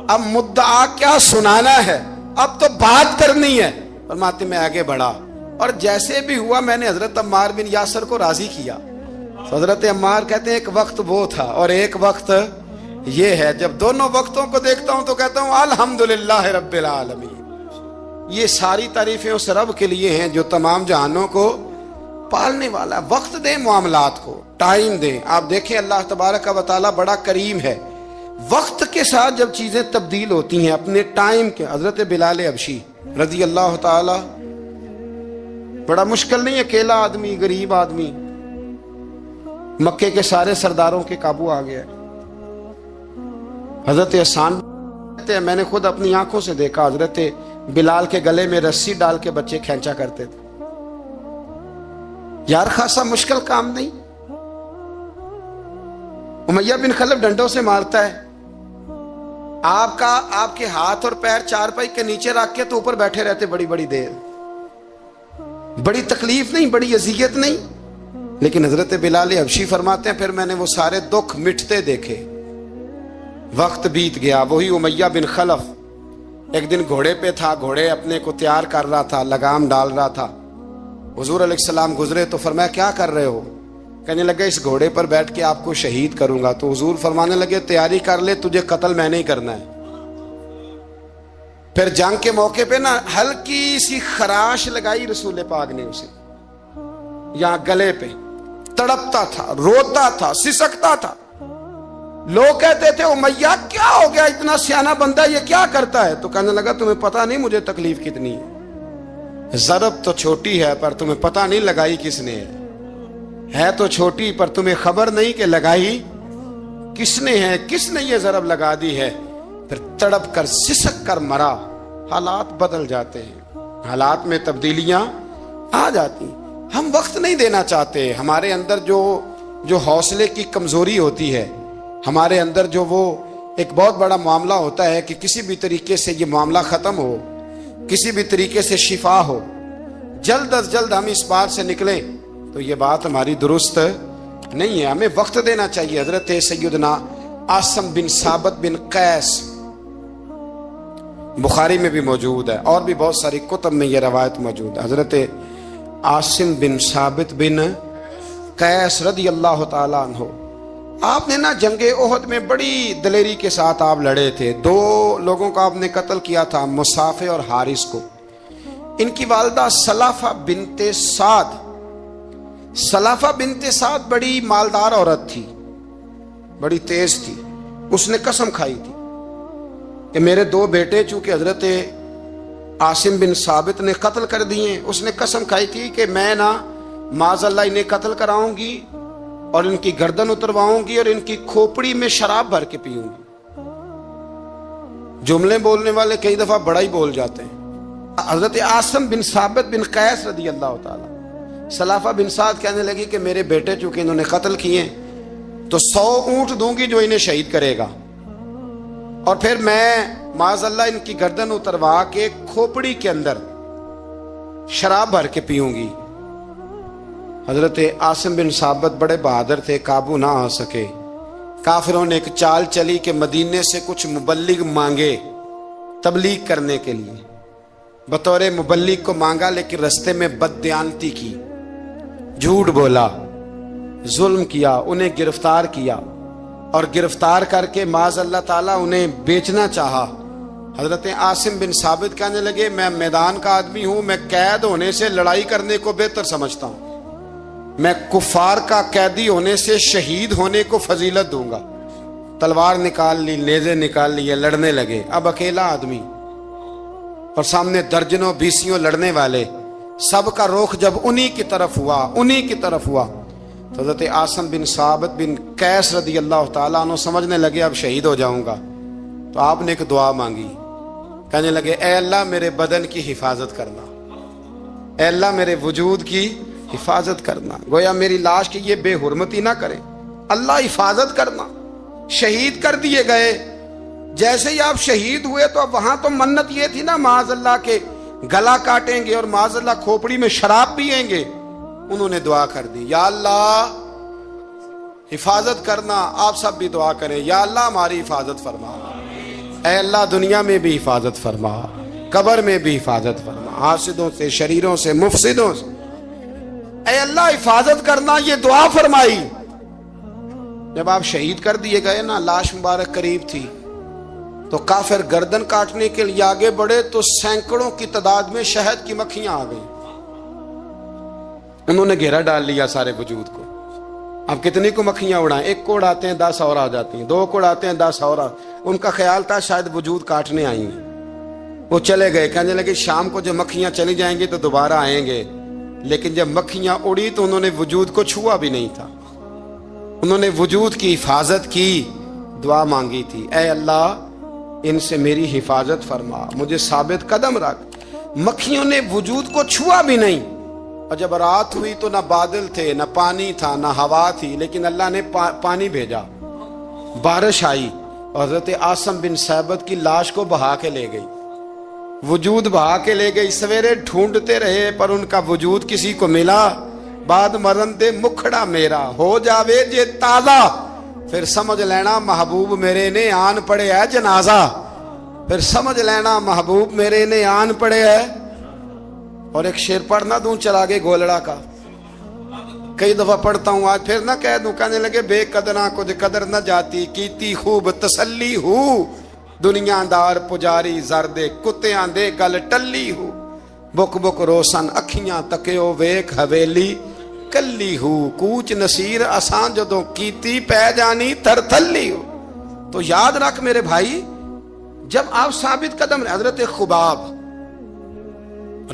اب مدعا کیا سنانا ہے، اب تو بات کرنی ہے. فرماتے میں آگے بڑھا، اور جیسے بھی ہوا میں نے حضرت عمار بن یاسر کو راضی کیا. حضرت عمار کہتے ہیں ایک وقت وہ تھا اور ایک وقت یہ ہے. جب دونوں وقتوں کو دیکھتا ہوں تو کہتا ہوں الحمدللہ رب العالمین. یہ ساری تعریفیں اس رب کے لیے ہیں جو تمام جہانوں کو پالنے والا ہے. وقت دیں معاملات کو، ٹائم دیں. آپ دیکھیں اللہ تبارک و تعالی بڑا کریم ہے. وقت کے ساتھ جب چیزیں تبدیل ہوتی ہیں اپنے ٹائم کے. حضرت بلال حبشی رضی اللہ تعالی، بڑا مشکل نہیں، اکیلا آدمی، غریب آدمی، مکے کے سارے سرداروں کے قابو آ گیا. حضرت حسان میں نے خود اپنی آنکھوں سے دیکھا، حضرت بلال کے گلے میں رسی ڈال کے بچے کھینچا کرتے تھے. یار خاصا مشکل کام نہیں. امیہ بن خلف ڈنڈوں سے مارتا ہے، آپ کے ہاتھ اور پیر چارپائی کے نیچے رکھ کے تو اوپر بیٹھے رہتے بڑی بڑی دیر. بڑی تکلیف نہیں، بڑی اذیت نہیں. لیکن حضرت بلال حبشی فرماتے ہیں پھر میں نے وہ سارے دکھ مٹتے دیکھے. وقت بیت گیا. وہی امیہ بن خلف ایک دن گھوڑے پہ تھا، گھوڑے اپنے کو تیار کر رہا تھا، لگام ڈال رہا تھا. حضور علیہ السلام گزرے تو فرمایا کیا کر رہے ہو؟ کہنے لگے اس گھوڑے پر بیٹھ کے آپ کو شہید کروں گا. تو حضور فرمانے لگے تیاری کر لے، تجھے قتل میں نہیں کرنا ہے. پھر جنگ کے موقع پہ نا ہلکی سی خراش لگائی رسول پاک نے اسے یہاں گلے پہ. تڑپتا تھا، روتا تھا، سسکتا تھا. لوگ کہتے تھے امیہ کیا ہو گیا، اتنا سیانا بندہ یہ کیا کرتا ہے؟ تو کہنے لگا تمہیں پتہ نہیں مجھے تکلیف کتنی ہے. ضرب تو چھوٹی ہے پر تمہیں پتہ نہیں لگائی کس نے ہے تو چھوٹی پر تمہیں خبر نہیں کہ لگائی کس نے ہے، کس نے یہ ضرب لگا دی ہے. پھر تڑپ کر سسک کر مرا. حالات بدل جاتے ہیں، حالات میں تبدیلیاں آ جاتی. ہم وقت نہیں دینا چاہتے. ہمارے اندر جو حوصلے کی کمزوری ہوتی ہے، ہمارے اندر جو وہ ایک بہت بڑا معاملہ ہوتا ہے کہ کسی بھی طریقے سے یہ معاملہ ختم ہو، کسی بھی طریقے سے شفا ہو، جلد از جلد ہم اس بات سے نکلیں، تو یہ بات ہماری درست نہیں ہے. ہمیں وقت دینا چاہیے. حضرت سیدنا عاصم بن ثابت بن قیس بخاری میں بھی موجود ہے اور بھی بہت ساری کتب میں یہ روایت موجود ہے. حضرت عاصم بن ثابت بن قیس رضی اللہ تعالیٰ عنہ، آپ نے نا جنگ احد میں بڑی دلیری کے ساتھ آپ لڑے تھے. 2 لوگوں کو آپ نے قتل کیا تھا، مصافے اور حارث کو. ان کی والدہ سلافہ بنت سعد، سلافہ بنت سعد بڑی مالدار عورت تھی، بڑی تیز تھی. اس نے قسم کھائی تھی کہ میرے دو بیٹے چونکہ حضرت عاصم بن ثابت نے قتل کر دیے، اس نے قسم کھائی تھی کہ میں نہ معاذ اللہ انہیں قتل کراؤں گی اور ان کی گردن اترواؤں گی اور ان کی کھوپڑی میں شراب بھر کے پیوں گی. جملے بولنے والے کئی دفعہ بڑا ہی بول جاتے ہیں. حضرت عاصم بن ثابت بن قیس رضی اللہ تعالی، سلافہ بن سعد کہنے لگی کہ میرے بیٹے چونکہ انہوں نے قتل کیے تو 100 اونٹ دوں گی جو انہیں شہید کرے گا، اور پھر میں معاذ اللہ ان کی گردن اتروا کے کھوپڑی کے اندر شراب بھر کے پیوں گی. حضرت عاصم بن ثابت بڑے بہادر تھے، قابو نہ آ سکے. کافروں نے ایک چال چلی کہ مدینے سے کچھ مبلغ مانگے تبلیغ کرنے کے لیے. بطور مبلغ کو مانگا لیکن رستے میں بددیانتی کی، جھوٹ بولا، ظلم کیا، انہیں گرفتار کیا اور گرفتار کر کے معاذ اللہ تعالیٰ انہیں بیچنا چاہا. حضرت عاصم بن ثابت کہنے لگے میں میدان کا آدمی ہوں، میں قید ہونے سے لڑائی کرنے کو بہتر سمجھتا ہوں، میں کفار کا قیدی ہونے سے شہید ہونے کو فضیلت دوں گا. تلوار نکال لی، نیزے نکال لیے، لڑنے لگے. اب اکیلا آدمی اور سامنے درجنوں بیسیوں لڑنے والے، سب کا رخ جب انہی کی طرف ہوا تو حضرت عاصم بن ثابت بن قیس رضی اللہ تعالیٰ عنہ سمجھنے لگے اب شہید ہو جاؤں گا. تو آپ نے ایک دعا مانگی، کہنے لگے اے اللہ میرے بدن کی حفاظت کرنا، اے اللہ میرے وجود کی حفاظت کرنا. گویا میری لاش کی یہ بے حرمتی نہ کریں، اللہ حفاظت کرنا. شہید کر دیے گئے. جیسے ہی آپ شہید ہوئے تو اب وہاں تو منت یہ تھی نا معاذ اللہ کے گلا کاٹیں گے اور معاذ اللہ کھوپڑی میں شراب پیئیں گے. انہوں نے دعا کر دی یا اللہ حفاظت کرنا. آپ سب بھی دعا کریں یا اللہ ہماری حفاظت فرما، اے اللہ دنیا میں بھی حفاظت فرما، قبر میں بھی حفاظت فرما، حاسدوں سے، شریروں سے، مفسدوں سے اے اللہ حفاظت کرنا. یہ دعا فرمائی. جب آپ شہید کر دیے گئے نا، لاش مبارک قریب تھی تو کافر گردن کاٹنے کے لیے آگے بڑھے تو سینکڑوں کی تعداد میں شہد کی مکھیاں آ گئیں. انہوں نے گھیرا ڈال لیا سارے وجود کو. اب کتنی کو مکھیاں اڑائیں؟ ایک کو اڑاتے ہیں 10 اور آ جاتی ہیں، 2 کو اڑاتے ہیں 10 اور. ان کا خیال تھا شاید وجود کاٹنے آئی ہیں. وہ چلے گئے، کہنے لگے شام کو جب مکھیاں چلی جائیں گی تو دوبارہ آئیں گے. لیکن جب مکھیاں اڑی تو انہوں نے وجود کو چھوا بھی نہیں تھا. انہوں نے وجود کی حفاظت کی، دعا مانگی تھی اے اللہ ان سے میری حفاظت فرما، مجھے ثابت قدم رکھ. مکھیوں نے وجود کو چھوا بھی نہیں. اور جب رات ہوئی تو نہ بادل تھے، نہ پانی تھا، نہ ہوا تھی، لیکن اللہ نے پانی بھیجا، بارش آئی اور حضرت عاصم بن ثابت کی لاش کو بہا کے لے گئی، وجود بہا کے لے گئی. سویرے ڈھونڈتے رہے پر ان کا وجود کسی کو ملا. بعد مرن دے مکھڑا میرا ہو جاوے جے تازہ، پھر سمجھ لینا محبوب میرے نے آن پڑے ہے جنازہ. پھر سمجھ لینا محبوب میرے نے آن پڑے ہے. اور ایک شعر پڑھنا دوں چراغے گولڑا کا، کئی دفعہ پڑھتا ہوں، آج پھر نہ کہہ دوں. کہنے لگے بے قدراں کچھ قدر نہ جاتی، کیتی خوب تسلی ہو، دنیا دار پجاری زردے کتیاں دے گل ٹلی ہو، بک بک روشن اکھیاں تکیو ویک حویلی کلی ہو، کوچ نصیر آسان جدوں کیتی پہ جانی تر تھلی ہو. تو یاد رکھ میرے بھائی، جب آپ ثابت قدم، حضرت خباب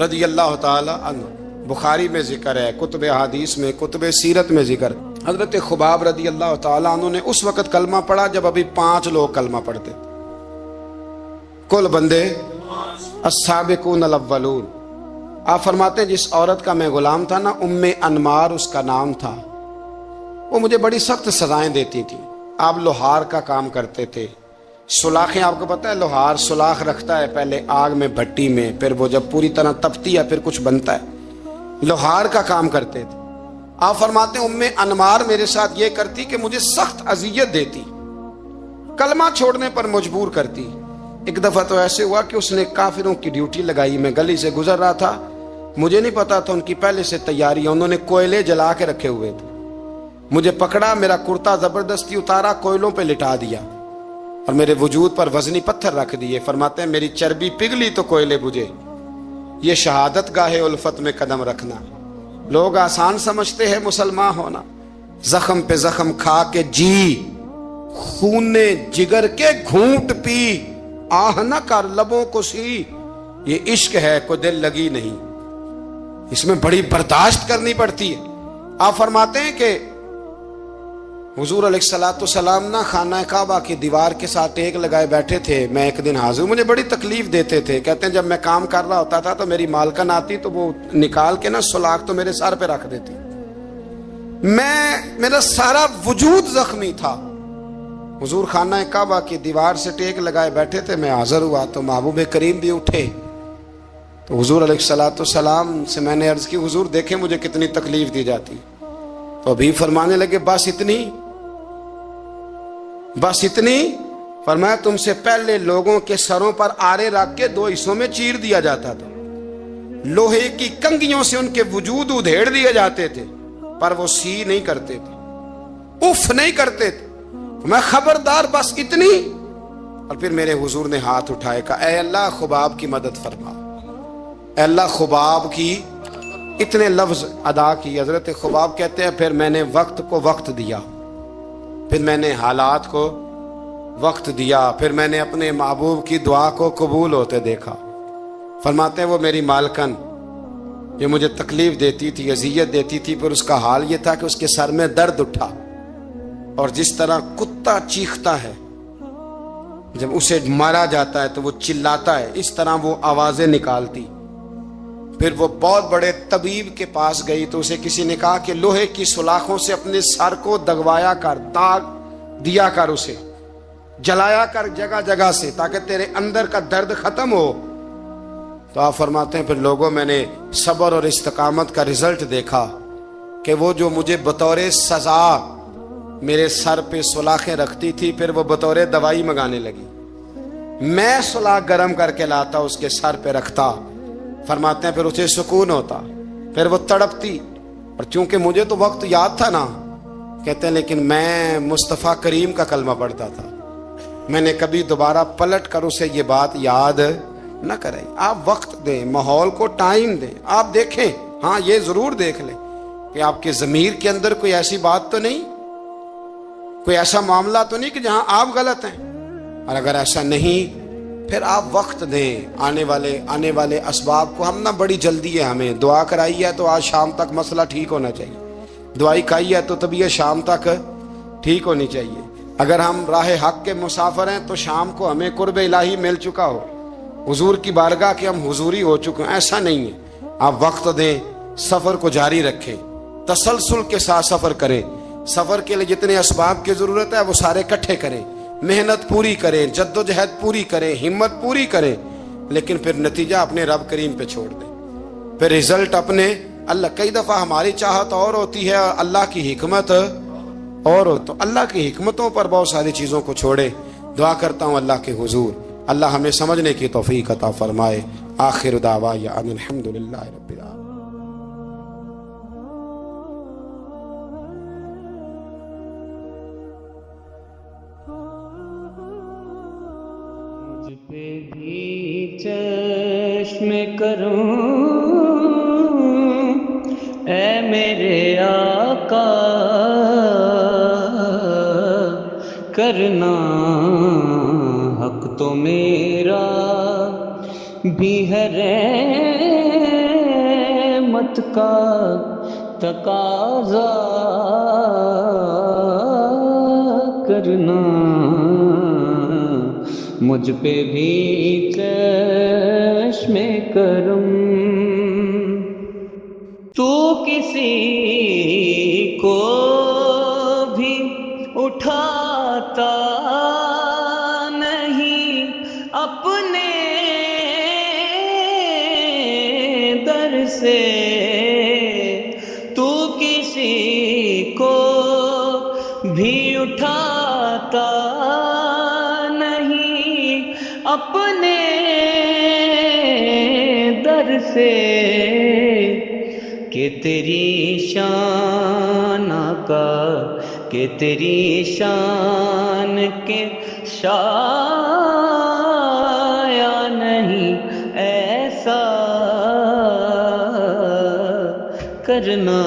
رضی اللہ تعالی عنہ، بخاری میں ذکر ہے، کتب حدیث میں، کتب سیرت میں ذکر. حضرت خباب رضی اللہ تعالی عنہ نے اس وقت کلمہ پڑھا جب ابھی 5 لوگ کلمہ پڑھتے، کل بندے السابقون الاولون. آپ فرماتے ہیں جس عورت کا میں غلام تھا نا، ام انمار اس کا نام تھا، وہ مجھے بڑی سخت سزائیں دیتی تھی. آپ لوہار کا کام کرتے تھے. سلاخیں آپ کو پتہ ہے، لوہار سلاخ رکھتا ہے پہلے آگ میں بھٹی میں، پھر وہ جب پوری طرح تپتی ہے پھر کچھ بنتا ہے. لوہار کا کام کرتے تھے. آپ فرماتے ہیں ام انمار میرے ساتھ یہ کرتی کہ مجھے سخت اذیت دیتی، کلمہ چھوڑنے پر مجبور کرتی. ایک دفعہ تو ایسے ہوا کہ اس نے کافروں کی ڈیوٹی لگائی. میں گلی سے گزر رہا تھا، مجھے نہیں پتا تھا ان کی پہلے سے تیاری. انہوں نے کوئلے جلا کے رکھے ہوئے تھے. مجھے پکڑا، میرا کرتا زبردستی اتارا، کوئلوں پہ لٹا دیا اور میرے وجود پر وزنی پتھر رکھ دیے. فرماتے ہیں میری چربی پگھلی تو کوئلے بجھے. یہ شہادت گاہ الفت میں قدم رکھنا. لوگ آسان سمجھتے ہیں مسلمان ہونا. زخم پہ زخم کھا کے جی، خون جگر کے گھونٹ پی، آہ نہ کر لبوں کو سی. یہ عشق ہے، کوئی دل لگی نہیں. اس میں بڑی برداشت کرنی پڑتی ہے. آپ فرماتے ہیں کہ حضور علیہ الصلوۃ والسلام نا خانہ کعبہ کی دیوار کے ساتھ ایک لگائے بیٹھے تھے. میں ایک دن حاضر، مجھے بڑی تکلیف دیتے تھے. کہتے ہیں جب میں کام کر رہا ہوتا تھا تو میری مالکن آتی تو وہ نکال کے نا سلاخ تو میرے سر پہ رکھ دیتی. میرا سارا وجود زخمی تھا. حضور خانہ کعبہ کی دیوار سے ٹیک لگائے بیٹھے تھے. میں حاضر ہوا تو محبوب کریم بھی اٹھے. تو حضور علیہ الصلوۃ والسلام سے میں نے عرض کی حضور دیکھیں مجھے کتنی تکلیف دی جاتی. تو ابھی فرمانے لگے بس اتنی، بس اتنی. فرمایا تم سے پہلے لوگوں کے سروں پر آرے رکھ کے 2 حصوں میں چیر دیا جاتا تھا. لوہے کی کنگھیوں سے ان کے وجود ادھیڑ دیے جاتے تھے، پر وہ سی نہیں کرتے تھے، اف نہیں کرتے تھے. میں خبردار بس اتنی. اور پھر میرے حضور نے ہاتھ اٹھائے، کہا اے اللہ خباب کی مدد فرما. اے اللہ خباب کی، اتنے لفظ ادا کی. حضرت خباب کہتے ہیں پھر میں نے وقت کو وقت دیا، پھر میں نے حالات کو وقت دیا، پھر میں نے اپنے محبوب کی دعا کو قبول ہوتے دیکھا. فرماتے ہیں وہ میری مالکن یہ مجھے تکلیف دیتی تھی، اذیت دیتی تھی، پھر اس کا حال یہ تھا کہ اس کے سر میں درد اٹھا. اور جس طرح کتا چیختا ہے جب اسے مارا جاتا ہے تو وہ چلاتا ہے، اس طرح وہ آوازیں نکالتی. پھر وہ بہت بڑے طبیب کے پاس گئی تو اسے کسی نے کہا کہ لوہے کی سلاخوں سے اپنے سر کو دگوایا کر، داغ دیا کر، اسے جلایا کر جگہ جگہ سے تاکہ تیرے اندر کا درد ختم ہو. تو آپ فرماتے ہیں پھر لوگوں میں نے صبر اور استقامت کا رزلٹ دیکھا کہ وہ جو مجھے بطور سزا میرے سر پہ سلاخیں رکھتی تھی، پھر وہ بطور دوائی منگانے لگی. میں سلاخ گرم کر کے لاتا اس کے سر پہ رکھتا. فرماتے ہیں پھر اسے سکون ہوتا، پھر وہ تڑپتی. اور چونکہ مجھے تو وقت یاد تھا نا، کہتے ہیں لیکن میں مصطفیٰ کریم کا کلمہ پڑھتا تھا، میں نے کبھی دوبارہ پلٹ کر اسے یہ بات یاد نہ کرائی. آپ وقت دیں، ماحول کو ٹائم دیں. آپ دیکھیں، ہاں یہ ضرور دیکھ لیں کہ آپ کے ضمیر کے اندر کوئی ایسی بات تو نہیں، کوئی ایسا معاملہ تو نہیں کہ جہاں آپ غلط ہیں. اور اگر ایسا نہیں پھر آپ وقت دیں آنے والے اسباب کو. ہم نہ بڑی جلدی ہے، ہمیں دعا کرائی ہے تو آج شام تک مسئلہ ٹھیک ہونا چاہیے، دعائی کھائی ہے تو طبیعت شام تک ٹھیک ہونی چاہیے. اگر ہم راہ حق کے مسافر ہیں تو شام کو ہمیں قرب الہی مل چکا ہو، حضور کی بارگاہ کے ہم حضوری ہو چکے ہیں. ایسا نہیں ہے. آپ وقت دیں، سفر کو جاری رکھیں، تسلسل کے ساتھ سفر کریں. سفر کے لیے جتنے اسباب کی ضرورت ہے وہ سارے اکٹھے کریں، محنت پوری کریں، جد و جہد پوری کریں، ہمت پوری کریں. لیکن پھر نتیجہ اپنے رب کریم پہ چھوڑ دیں، پھر رزلٹ اپنے اللہ. کئی دفعہ ہماری چاہت اور ہوتی ہے اور اللہ کی حکمت اور ہو، تو اللہ کی حکمتوں پر بہت ساری چیزوں کو چھوڑے. دعا کرتا ہوں اللہ کے حضور اللہ ہمیں سمجھنے کی توفیق عطا فرمائے. آخر دعوانا ان الحمدللہ رب العالمین. پہ بھی چشم کروں اے میرے آقا، کرنا حق تو میرا بھی ہے رحمت کا تقاضا، کرنا مجھ پہ بھی چشم کرم. تو کسی کو بھی اٹھاتا نہیں اپنے در سے، تو کسی کو بھی اٹھاتا اپنے در سے، کہ تیری شان آقا، کہ تیری شان کے شایا نہیں ایسا کرنا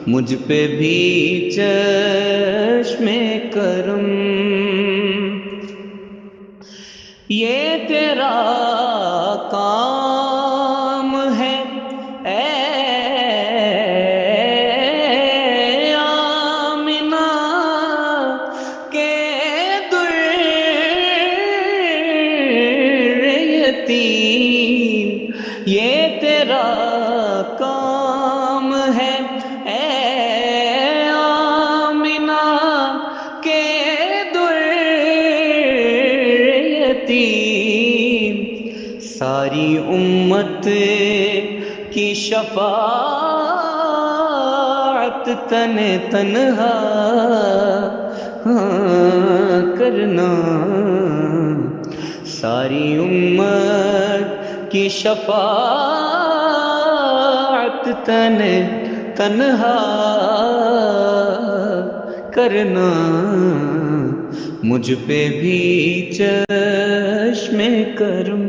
مجھ پہ بھی چشم کرم، یہ تیرا کام ہے اے آمنہ کے در یتیم، یہ تیرا کام ہے اے آمنہ کے در یتیم، ساری امت کی شفاعت تنہا کرنا، ساری امت کی شفاعت تنہا کرنا، مجھ پہ بھی چشم کرم۔